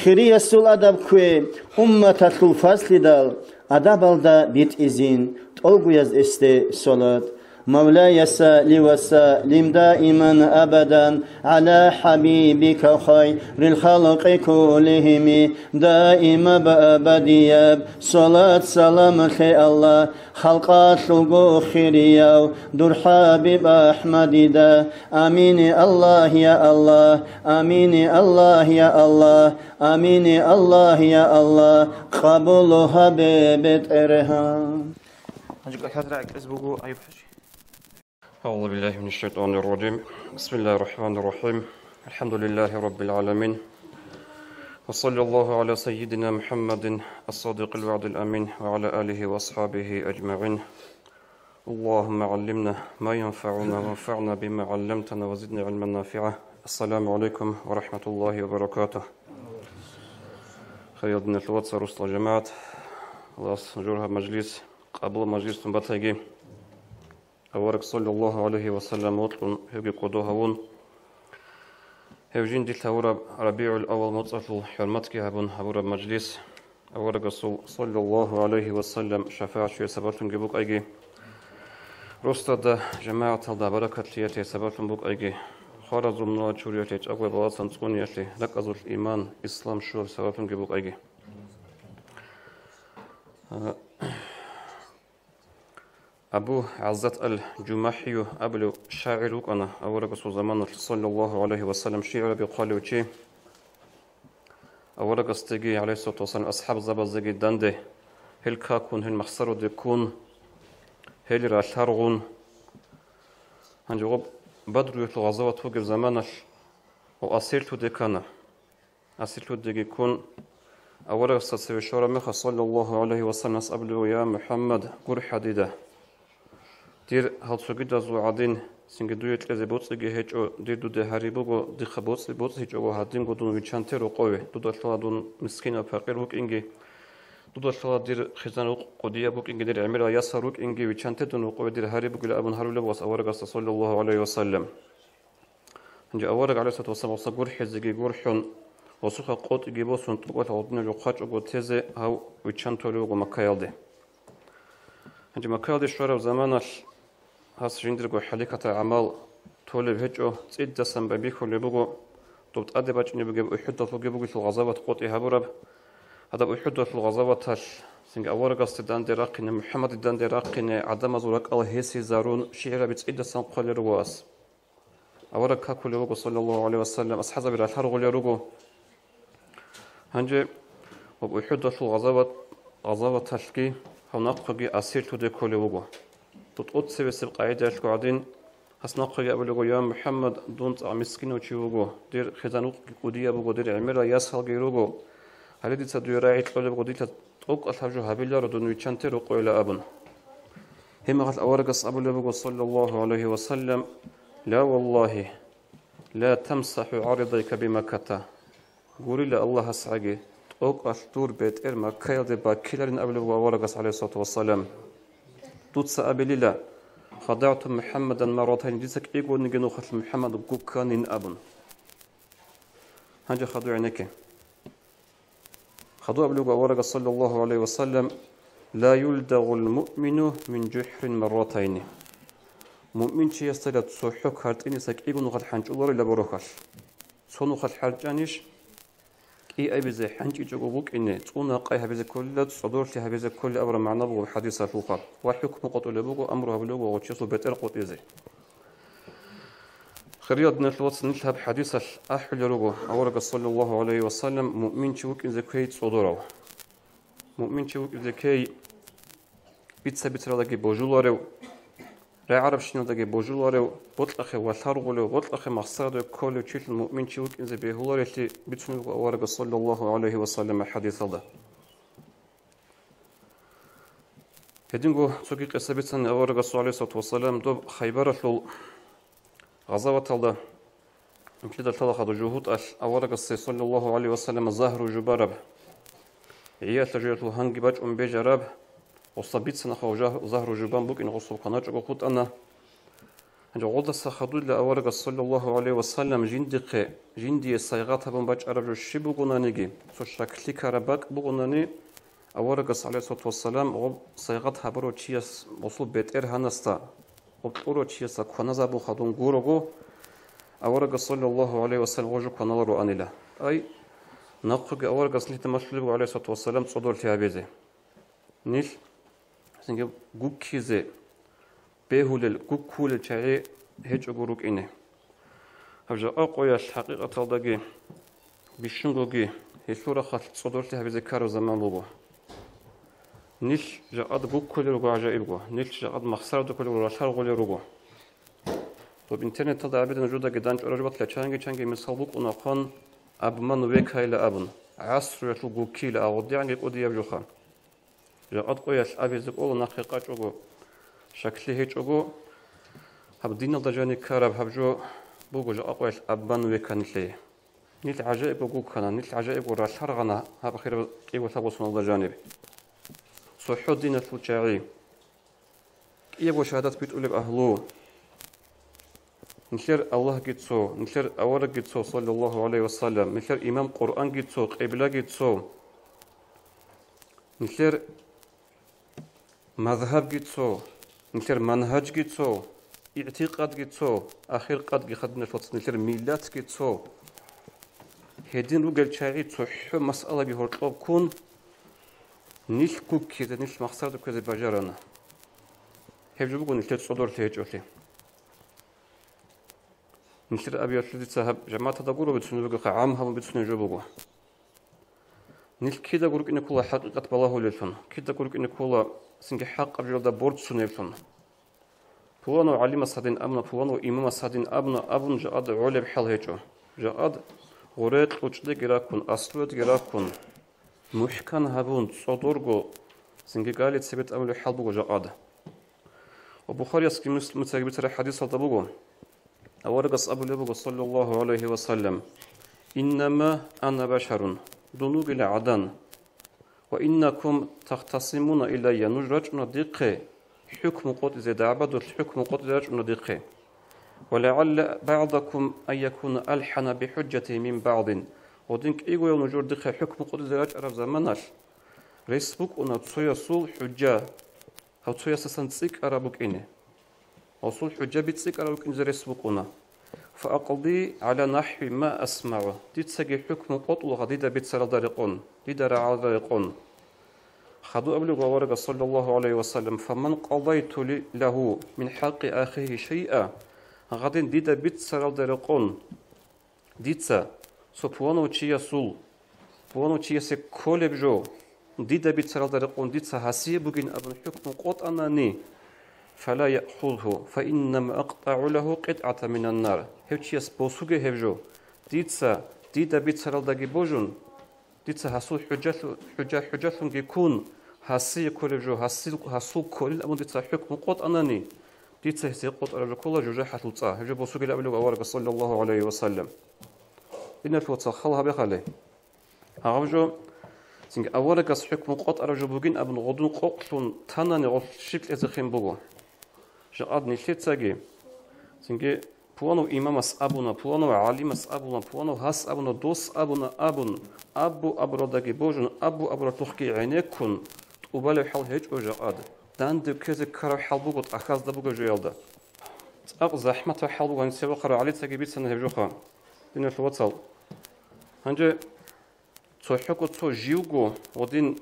Speaker 2: خيري السول أدب كوي أمة الفصل دال أدب الدا بيت إزين تولغو يز استي صلاة مولاي سل وسلم دائما أبدا على حبيبك خير الخلق كلهم دائما بأبدياب صلاة سلام خي الله خلقات لغو خيريو دور حبيب أحمد دا آمين الله يا الله آمين الله يا الله آمين الله يا الله قبولها ببيت إرهام
Speaker 7: أعوذ بالله من الشيطان الرجيم بسم الله الرحمن الرحيم الحمد لله رب العالمين وصلى الله على سيدنا محمد الصادق الوعد الأمين وعلى آله وأصحابه أجمعين اللهم علمنا ما ينفعنا وانفعنا بما علمتنا وزدنا علما نافعا السلام عليكم ورحمة الله وبركاته خيرنا الواتس رسل جماعة الله جورها مجلس قبل مجلس بطيقي أورك صلى الله عليه وسلم وطلن هيجي قدوهون هيجين دي تورب ربيع الأول مطلع حرمتك هبون هبورب مجلس أورك صلى الله عليه وسلم شفاعة شوية سبرتن جبوك أيجي رستد جماعة الله بركة ليتي سبرتن بوك أيجي خارج من شوريتي أقوى بلاصن تقنيتي لك أزل الإيمان إسلام شور سبرتن جبوك أيجي أبو عزت الجماحي أبلو شاعر أنا أورق زمان صلى الله عليه وسلم شعر بقال وشي أورق استجي عليه الصلاة والسلام أصحاب زبازجي دنده هل كاكون هل مخسر دكون هل راشارغون هنجوب بدر يتلغزوات وقف زمانش وأسيرتو دكانا أسيرتو دكي كون أورق استسوي شورا مخا صلى الله عليه وسلم أبلو يا محمد قر حديده دير هالسوغيدا زوعدين سينجدويت كذا بوتسجي هيجو دير دو هاريبوغو دي خبوتس بوتس هيجو هادين غودون ويچانتيرو قوي دوداشلا دون مسكينا فقير وك انجي دوداشلا دير خزانو قوديا بوك انجي دير عميرا ياسروك انجي ويچانتي دون قوي دير هاريبوغ ابن هارولو واس اورغا صلى الله عليه وسلم انجي اورغ عليه الصلاه والسلام صبر حزجي غورحون وسخه قوت جيبوسون طقوت اودن جو خاچو تيزه هاو ويچانتولو مكايلدي انجي مكايلدي شورا زمانش هاس جندرغو حليكة عمل طولب هجو تيد دسم ببيكو لبوغو دوبت أدباج نبغي أحدث لبوغو الغزوات قوتي هبورب هذا أحدث الغزوات سنگ أورغاست دان دراقين محمد دان دراقين عدم زورك الهيسي زارون شعر بتيد دسم قال رواس أورغ كاكو لبوغو صلى الله عليه وسلم أصحاب بالحر غليروغو هنجي وأحدث الغزوات تشكي هناقي أسير تدكو لبوغو تطوت سبب قاعدة القاعدين هسناقي أبلغ يا محمد دون مسكين وشيوغو دير خزانوق قودية بوغو دير عميرا ياسهل غيروغو هل دي تدوي راعي تقول بوغو دي تطوق أصحابجو هابيلا ردون ويشانتر وقوي لأبن هم غل أورغس أبلغ صلى الله عليه وسلم لا والله لا تمسح عرضيك بمكة قولي لا الله سعجي تطوق أشتور بيت إرما كيل باكيلرين أبلغ أورغس عليه الصلاة والسلام دوتس أبليلا خدعت محمدا مرتين جسك إيقون نجنو خط محمد قوكان أبن هنجي خدو عنك خدو أبلغ ورق صلى الله عليه وسلم لا يلدغ المؤمن من جحر مرتين مؤمن شي يستلت سوحك هارتيني سك إيقون خط حنج الله إلا بروخش سونو خط حرجانيش إي أي بزي حنج يجوبوك إني تقولنا قايها بزي كل صدور لها بزي كل أمر معنا بغو حديث الفوقات والحكم قطو لبغو أمرها بلغو وتشيسو بيتر قطيزي خريط نتلوت نتلها بحديث الأحل رغو أورق صلى الله عليه وسلم مؤمن شوك إذا كي صدورو مؤمن شوك إذا كي بيتسابت لدى بوجولارو لا عرب شنو دقي بوجولارو بطلقه والثرغلو بطلقه مقصد كل شيء المؤمن شوك إذا بيهولار اللي بتشنو أورق صلى الله عليه وسلم حديث هذا هدينغو سوكي قصبتن أورق صلى الله عليه وسلم دوب خيبر لول غزوة الله يمكن تلتلا خدو جهود أورق صلى الله عليه وسلم ظهر جبارب عيال تجربة هنج باج بيجرب وصبيت سنخو ظهر جبان بوك إن غصب قناة وقود أنا عند عود السخدود لأورق صلى الله عليه وسلم جندي الصيغات هم باج عرب الشيبو قنانيجي سو شكلي كرباك بقناني أورق صلى الله عليه وسلم صيغات هبرو تشيس وصل بيت هنستا وبطورو تشيسا كونازابو خدون غورغو أورغ صلى الله عليه وسلم وجو كونالرو أنيلا أي نقوغ أورغ سنيت مسلم عليه الصلاة والسلام صدور تيابيزي نيل سنجي غوكيزي بهولل غوكول تشاي هيج غوروك إني هبجا أقويا الحقيقة تلدغي بشنغوغي هيسورا خاط صدور تيابيزي كارو زمان لوبو نيل جاءت غوكول رغو عجائبغو نيل جاءت مخسر دكول راشار غولي رغو طب интернет تدا عبيدنا جودا جدان رجبت لچانگي مثال ونقان أبمن وكايل أبن عصر يطلقو كيل أغضي عني قدي يبجوخا جاءت قويش أبيزك أولو نقيقا جوغو شكلي هيج أغو هب دين الدجاني كارب هبجو بوغو جاء قويش أبمن وكان لي نيل عجائب أغو كان نيل عجائب وراشار غنا هب خير إيوة ثابوسون الدجانب صحو دين الفوتشاعي إيوة شهادات بيتقولب أهلو نشر الله جتسو نشر أورق جتسو صلى الله عليه وسلم نشر إمام قرآن جتسو قبلة جتسو نشر مذهب جتسو نشر منهج جتسو اعتقاد جتسو آخر قد جخدنا الفصل نشر ميلات جتسو هدين رجال شاعي تصح مسألة بهرطلب كون نيش كوك كذا نيش مقصد كذا بجارنا هبجبكون نشر صدور تهجولي نشر أبي أشلي تسحب جماعة تدقولوا بتسنو بقى عامها وبتسنو جوبوا نيل كده قولك إن كل حقيقة بالله للفن كده قولك إن كل سنج حق أبجل ده بورد سنيفن فوانو علم صادين أبنا فوانو إمام صادين أبن جاد علب حل هيجو جاد غريت وجد جراكون أصلت جراكون محكم هبون صدورجو سنج قالت سبت أمل حل بقو جاد وبخاري اسكي مسلم تجيب ترى حديث هذا بقو أورقص أبو لبق صلى الله عليه وسلم إنما أنا بشر دونوغ إلى عدن وإنكم تختصمون إلي نجرجنا دقة حكم قد زاد عبد الحكم قد رجنا دقة ولعل بعضكم أن يكون ألحن بحجته من بعض ودينك إيغو نجور دقة حكم قد زاد عرف زمانش ريسبوك أنا تسويا سول حجة أو تسويا سسنسيك أرابوك إني وصول حجة بتسيك على الكنزر يسبقنا فأقضي على نحو ما أسمعه دي تسجي حكم قطل غديدة بتسر دارقون دي درع دارقون خدو أبلغ ورق صلى الله عليه وسلم فمن قضيت له من حق أخيه شيئا غدين ديدا بتسر دارقون ديتسا سبوانو تشيا سول بوانو تشيا سكول بجو ديدا بتسر دارقون ديتسا هسي بغين أبن حكم قط أناني فلا يأخذه فإنما أقطع له قطعة من النار هيتشيس بوسوغي هيفجو ديدا بيتسرال داغي بوجون ديتسا حصول حجة يكون حسي كولجو حصول كل أمون ديتسا حكم قط أناني ديتسا هسي قط أرجو كل جوجا حتلتا هيجو بوسوغي لأبلغ أورق صلى الله عليه وسلم إن الفوتسا خلها بخالي أغفجو سنگ أورق حكم قط أرجو بوغين أبن غضون قوقلون تاناني غف شكل إزخين بوغو جاد نشيتساجي سنجي بوانو إمامس أبونا بوانو عليمس أبونا بوانو هاس أبونا دوس أبونا أبو أبراداجي بوجن أبو أبراتوخكي عينيكون وبالو حال هيج وجاد دان دو كذا كرا حال بوغوت أخاز دبوغو جيالدا أق زحمة حال بوغو نسيبو قرا علي تساجي بيت سنة هبجوخا دين الفواتسال هنجي تسوحكو تسو جيوغو ودين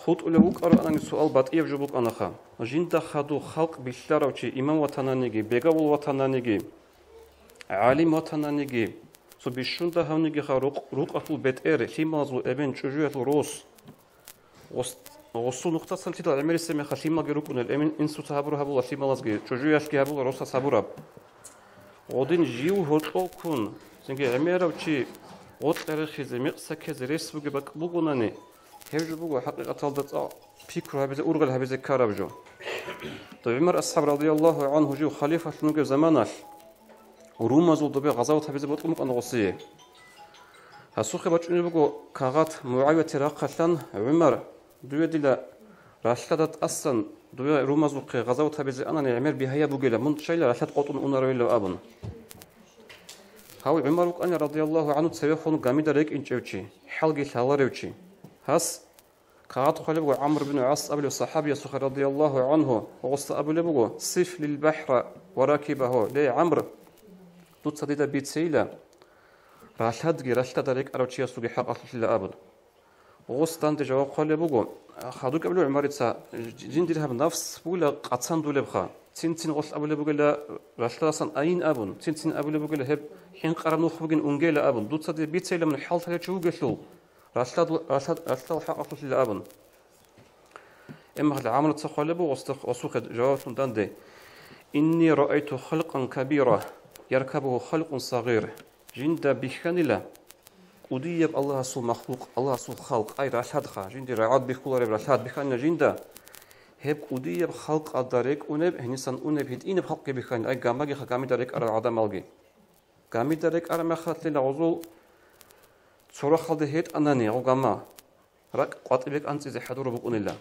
Speaker 7: خود أولوك أرى أن السؤال بطيء جبوك أنا خا جندا خدو خلق بشلار أو شيء إمام وطنانيجي بيجاول وطنانيجي عالم وطنانيجي سو بيشوندا هونيجي خا روق أطول بيت إير خيمازو إبن شجوع الروس وصل نقطة سنتي العمر السمي خيمة جروكون الأمين إنسو تهبرو هبولا خيمازجي شجوع أشكي هبولا روسا سابوراب ودين جيو هرطوكون سنجي عمر أو شيء وط تاريخي زميق سكز ريس بوجي بقبوغوناني هيجو بوجو حقيقة تلدت فكرة هبزة أورغل هبزة كاربجو طيب عمر أصحاب رضي الله عنه جو خليفة نوجي زمانش وروما زود بي غزوات هبزة بطلمك أنا غصية هسوخي بچوني بوجو كاغات معاوية راقشان عمر دوية ديلا راشدت أصلا دوية روما زود غزوات هبزة أنا نعمر بهاي بوجيلا من شيء راشد قطن أنارويلا أبن هاو عمر رضي الله عنه تسويخون قامي دريك إنجوشي حلقي ثالاريوشي هاس قعد خلبه عمرو بن عاص أبو الصحابي رضي الله عنه وغص أبو لبغو صف للبحر وراكبه لي عمرو دوت صديدا بيت سيلا راشد داريك أروتشيا سوقي حق أصل أبد وغص تانت جواب خلبه خدوك أبو عمارتها جنديرها بنفس بولا قطان دولبخا تين غص أبو لبغو لا راشد أصلا أين أبن تين أبو لبغو لا هب حين قرن نخبجن أنجيل أبن دوت صديدا بيت سيلا من الحال ثلاث شهور قتلوا راشد حق أصل أبن إما هذا عمل تخلبه وسوق جواب داندي إني رأيت خلقا كبيرا يركبه خلق صغير جند بخانلا وديب الله سو مخلوق الله سو خلق أي راشد خا جند رعاد بخولار راشد بخانلا جند هب وديب خلق أدارك ونب هنسان ونب هيد إنب خلق بخان أي جامعي خامي دارك أرى عدم الجي جامعي دارك أرى مخاط لنا عزول صورة خالد هيد أناني أو جامع رك قاتبك أنت إذا حضور بقول الله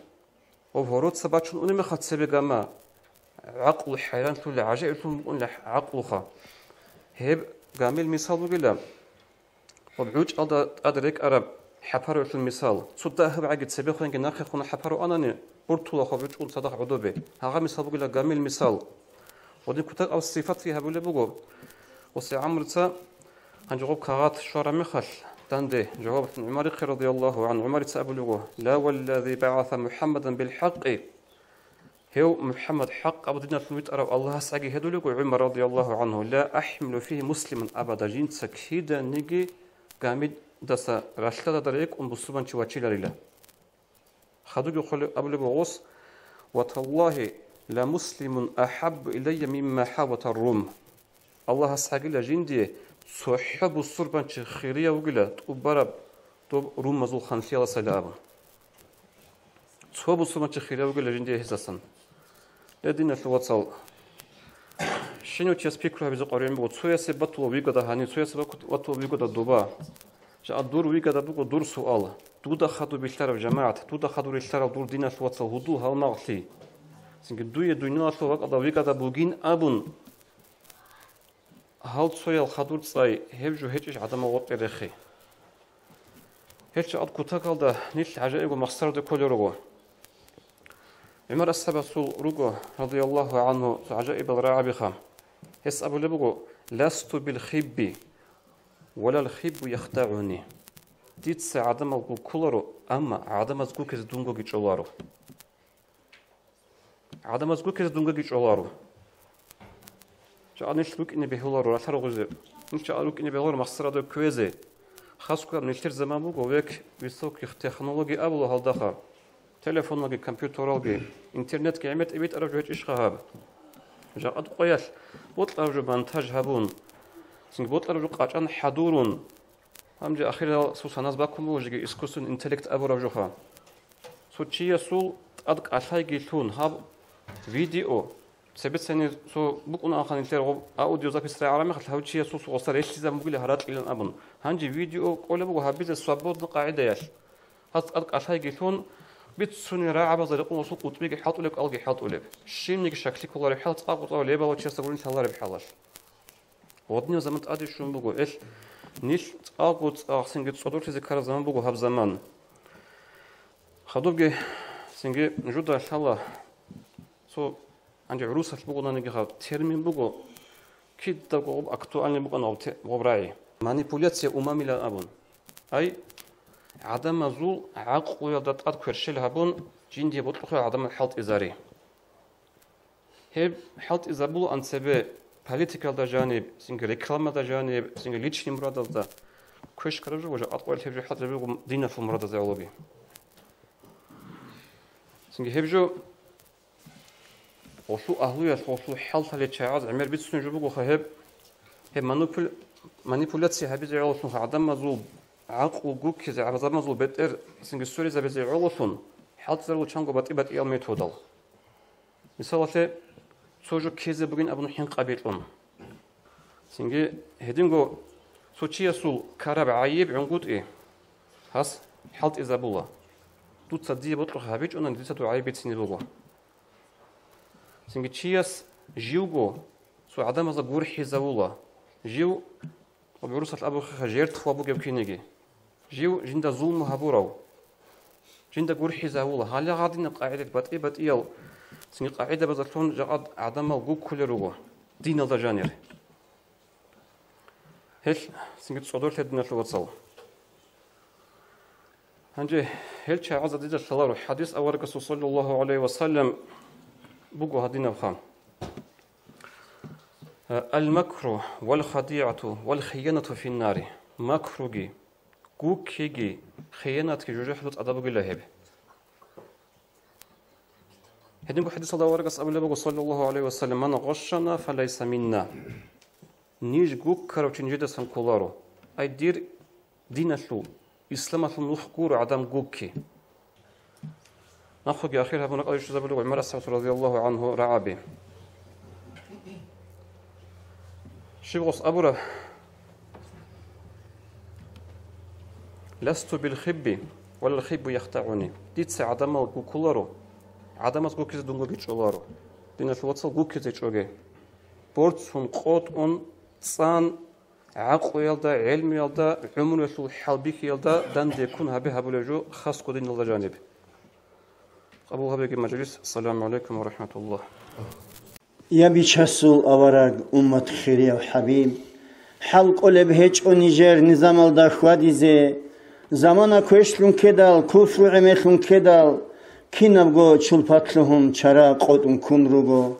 Speaker 7: وفروت سباتشون أني مخاط سبجامع عقل حيران تقول عجائب تقول عقل خا هب جامل مثال بقول وبعوج أدرك أرب حفروا في المثال صدقها بعقد سبيخ وإنك ناخذ خنا حفروا أناني برتولا خبرت قول صدق عدوبه هذا مثال بقول جامل مثال ودين كتاب أو الصفات فيها بقول وسي عمرتا هنجوب كغات شارع مخل تندي جواب عمر رضي الله عنه عمر سأبلغه لا والذي بعث محمدا بالحق هو محمد حق أبو دينا الميت أرى الله سعي هدولك عمر رضي الله عنه لا أحمل فيه مسلما أبدا جين سكيدا نجي قامد دسا رشلة دريك بصوبان شواتشي لله خدوك يقول أبلغ غوص وتالله لا مسلم أحب إلي مما حاوت الروم الله سعي لجندي صحب الصربان خيرية وقلا تقبرب تو روم مزول خانفية لسلام صحب الصربان خيرية وقلا جندي هزاسن لدينا الواتسال شنو تسبيكرها بزق قريم بقول سويا سبت وبيقدا هاني سويا سبت وبيقدا دوبا جاء الدور ويقدا بقول دور سؤال تودا خدوا بيشتروا جماعة تودا خدوا يشتروا دور دينا الواتسال هدو هالمغلي سنجد دوية دوينا الواتسال قدا ويقدا بوجين أبون هل سويا الخدور صاي هبجو هيجش عدم وقت رخي هيجش عد كتاكل ده نيش عجائب ومخسر ده كل رجوع عمر السبسول رجوع رضي الله عنه عجائب الرعب خام هس أبو لبجو لست بالخب ولا الخب يخدعني ديت عدم أقول كلرو أما عدم أقول كذا دونجو جيشولارو عدم أقول كذا دونجو جيشولارو جا نشلوك إني بهولارو رثر غزة نشلوك إني بهولارو مخسر ده كويزة خاص كم نشتري زمان بقول ويك بيسوق تكنولوجيا أبو له هالدخل تلفون لقي كمبيوتر لقي إنترنت كعمت إبيت أرجو إيش خاب جاء أدقياش بطل أرجو بانتاج هبون سنج بطل أرجو قاچان حضورون هم جاء أخيرا سوس ناس باكم وجي إسكوسون إنتلكت أبو رجو خا سو تشي سو أدق أشاي جيتون هاب فيديو سبت سنة سو بكون آخر نتلقى أوديو زابيس رعامة خل هاو تشي سو وصل إيش تزام بقول هرات إلى أبون هنجي فيديو كله بقول هبيز الصبود قاعدة ياش هاد أدق أشاي جيتون بتسوني راعب زرق وسوق وتبيج حاط لك ألقي حاط لك شيء منك شكلك والله حاط أقطع ولا يبغى وتشي سقول إن شاء الله بحلاش وضني زمان تأدي شو بقول إيش نيش أقطع سنجد صدور في ذكر زمان بقول هب زمان خدوب سنجد نجود إن شاء الله سو عندي عروسة بقول أنا نجها ترمين بقول كيد تقول أكتوالني بقول أنا وبراي مانيبولياتيا أمامي لا أبون أي عدم زول عقل يدات أذكر شيء هبون جندي بطلق عدم الحلط إزاري هب حلط إزابول أن سبب political دا جانب سنج ريكلام دا جانب سنج ليتش مراد دا كوش كرجو وجا أطول هبجو حلط ربيع دينا في مراد دا علوبي سنج هبجو وصو أهلية وصو حلط اللي تشاعز عمر بيت سنجو بقو خهب هب مانيبولاتسي هبيز علوسو عدم زول عقل جوك كذا على زمان زول بتر سنج السوري زي بزي علوسون حلط زلو تشانجو بات إيال ميتودال مثلا سوجو كذا بقين أبو نحين قبيلهم سنج هدينجو سوتشيا سول كرب عيب عنقود إيه هاس حلط إزابولا دوت صديق بطرق هبيج أنا نديت تو عيب تسني بقوا سنج تشياس جيوجو سو عدم هذا جور حزابولا جيو وبعروسة الأبو خجيرت خوابو جب كينيجي جيو جندا ظلم هبوراو جندا قرحي زاولا هلا غادي قاعدة بطيال سني قاعدة بزلون جاد عدم الجو كل روه دين الدجانير هل سني تصدر تدنا شو وصل هنجي هل شيء عز ديجا شلارو حديث أورك صلى الله عليه وسلم بقوا هدينا بخام المكر والخديعة والخيانة في النار مكروجي كوكيجي خيانة كجوجة حدث أدب الله به هدين حديث الله ورقص أبو الله صلى الله عليه وسلم من غشنا فليس منا نيج كوك كروتين جدا سنكولارو أي دير دينشلو إسلام المخكور عدم كوكي نأخذ آخرها بنقل الشذاب له عمر السعود رضي الله عنه رعابي شبغص أبوره لست بالخب ولا الخب يخدعني ديت عدم الكولارو عدم الكوكيز دونغو بيتشولارو دينا شواتسل كوكيز يتشوغي بورتسون قوتون صان عقل يلدا علم يلدا عمر يسول حلبيك يلدا دان ديكون هبه هبولجو خاص قدين الله جانب أبو هبيك مجلس السلام عليكم ورحمة الله
Speaker 2: يا بيشسول أورق أمة خيرية وحبيب حلق لبهج ونيجر نظام الدخواديزه زمانا كوشلون كدال كفر عملون كدال كينابغو چولپاتلهم چرا قودون كونروغو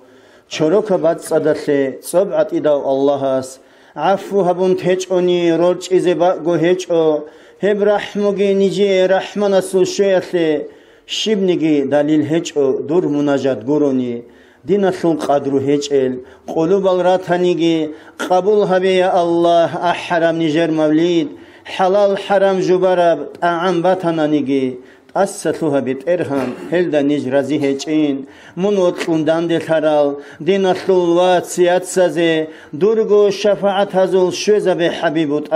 Speaker 2: چروكا بات صداله صبعت إداو الله هست عفو هبون تهجوني رولچ إزي باقو هجو هب رحموغي نيجي رحمن أسول شوياته شبنيغي دليل هجو دور مناجات گوروني دين أسول قدرو هجل قلوب الراتانيغي قبول هبي يا الله أحرم نيجر موليد حلال حرام جبراب طعام باتانانيغي أسسلوها بترهم هلدا نجرازي هجين منوطلون داندل هرال دين أسلوات سيات سازي دورغو شفاعت هزول شوزا بحبيبوت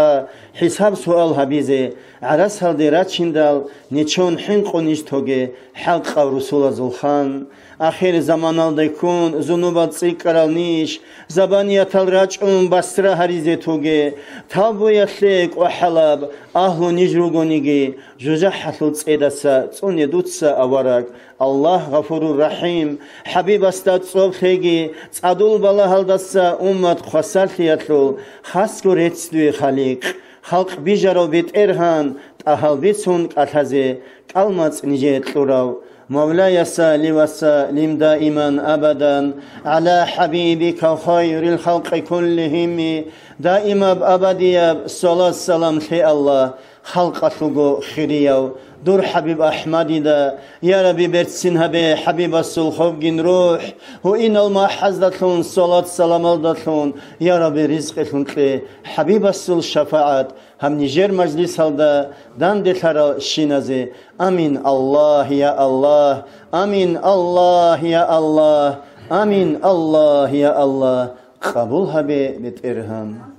Speaker 2: حساب سؤال هبيزي عرس هل ديرات شندال نيچون حنقو نجتوغي حلق رسول زلخان آخر زمان الديكون زنوبات سيكرال نيش زبانيات الراجعون بسرا هريزي توغي تابو يسليك وحلب أهلو نجروغونيغي جوجا حسول سيدسا توني دوتسا أورك الله غفور الرحيم حبيب استاد صوفيغي صادول بالا هلدسا أمت خسالتياتلو خاسكو ريتسدوي خالق خلق بيجارو بيت إرهان تأهل بيتسون كالهزي كالمات نجيت لوراو مولاي صل وسلم دائما أبدا على حبيبك خير الخلق كلهم دائما أبديا صلاة السلام في الله خلق سوغو خيريو دور حبيب أحمدي دا يا ربي برتسنها به حبيب السلخوب جن روح هو إن الما حزدتون صلاة السلام الدتون يا ربي رزقتون كلي حبيب السل شفاعت هم نيجر مجلس هلدا دان دتارا شينازي آمين الله يا الله آمين الله يا الله آمين الله يا الله قبولها بترهم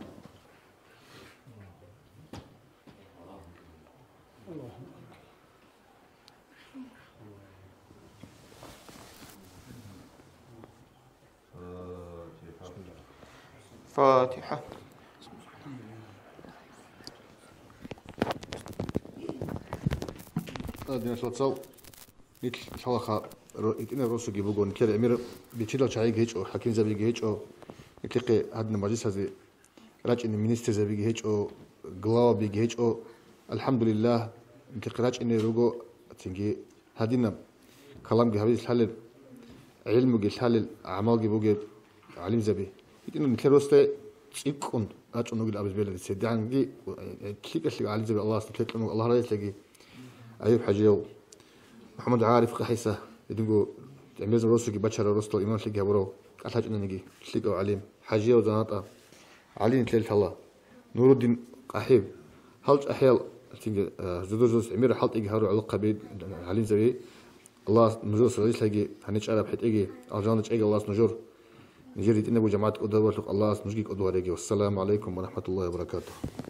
Speaker 1: فاتحة
Speaker 3: دينا شواتسل نيت شالخا إتنا روسو جيبوغون كير أمير بيتشيل شاي جيج أو حكيم زبي جيج أو نتلقي هذا المجلس هذا راج إن مينستر زبي جيج أو غلاو بي جيج أو الحمد لله نتلقي راج إن روجو تيجي هادينا كلام جه هذا الحل علم جه الحل أعمال جيبوجي علم زبي إتنا نتلقي روسته يكون راج إنه قل أبز بيلا تسدعن جي كليك اللي علم زبي الله استكلت إنه الله رايت لقي أيوب حجيو محمد عارف قحيسة يدقوا تعميز روسكي بشر روستو إمام شلقي هبرو الحاج إنه نجي شلقوا عليم حجيو زناطة علين تليل الله نور الدين قحيب هلج أحيال تيجي زدوز أمير حلط إيجي هارو علق بيد علين زبي الله نجور سريش لقي هنيش عرب حيت إيجي الجانج إيجي الله نجور نجري إنه جماعة أدوار الله نجيك أدوار إيجي والسلام عليكم ورحمة الله وبركاته.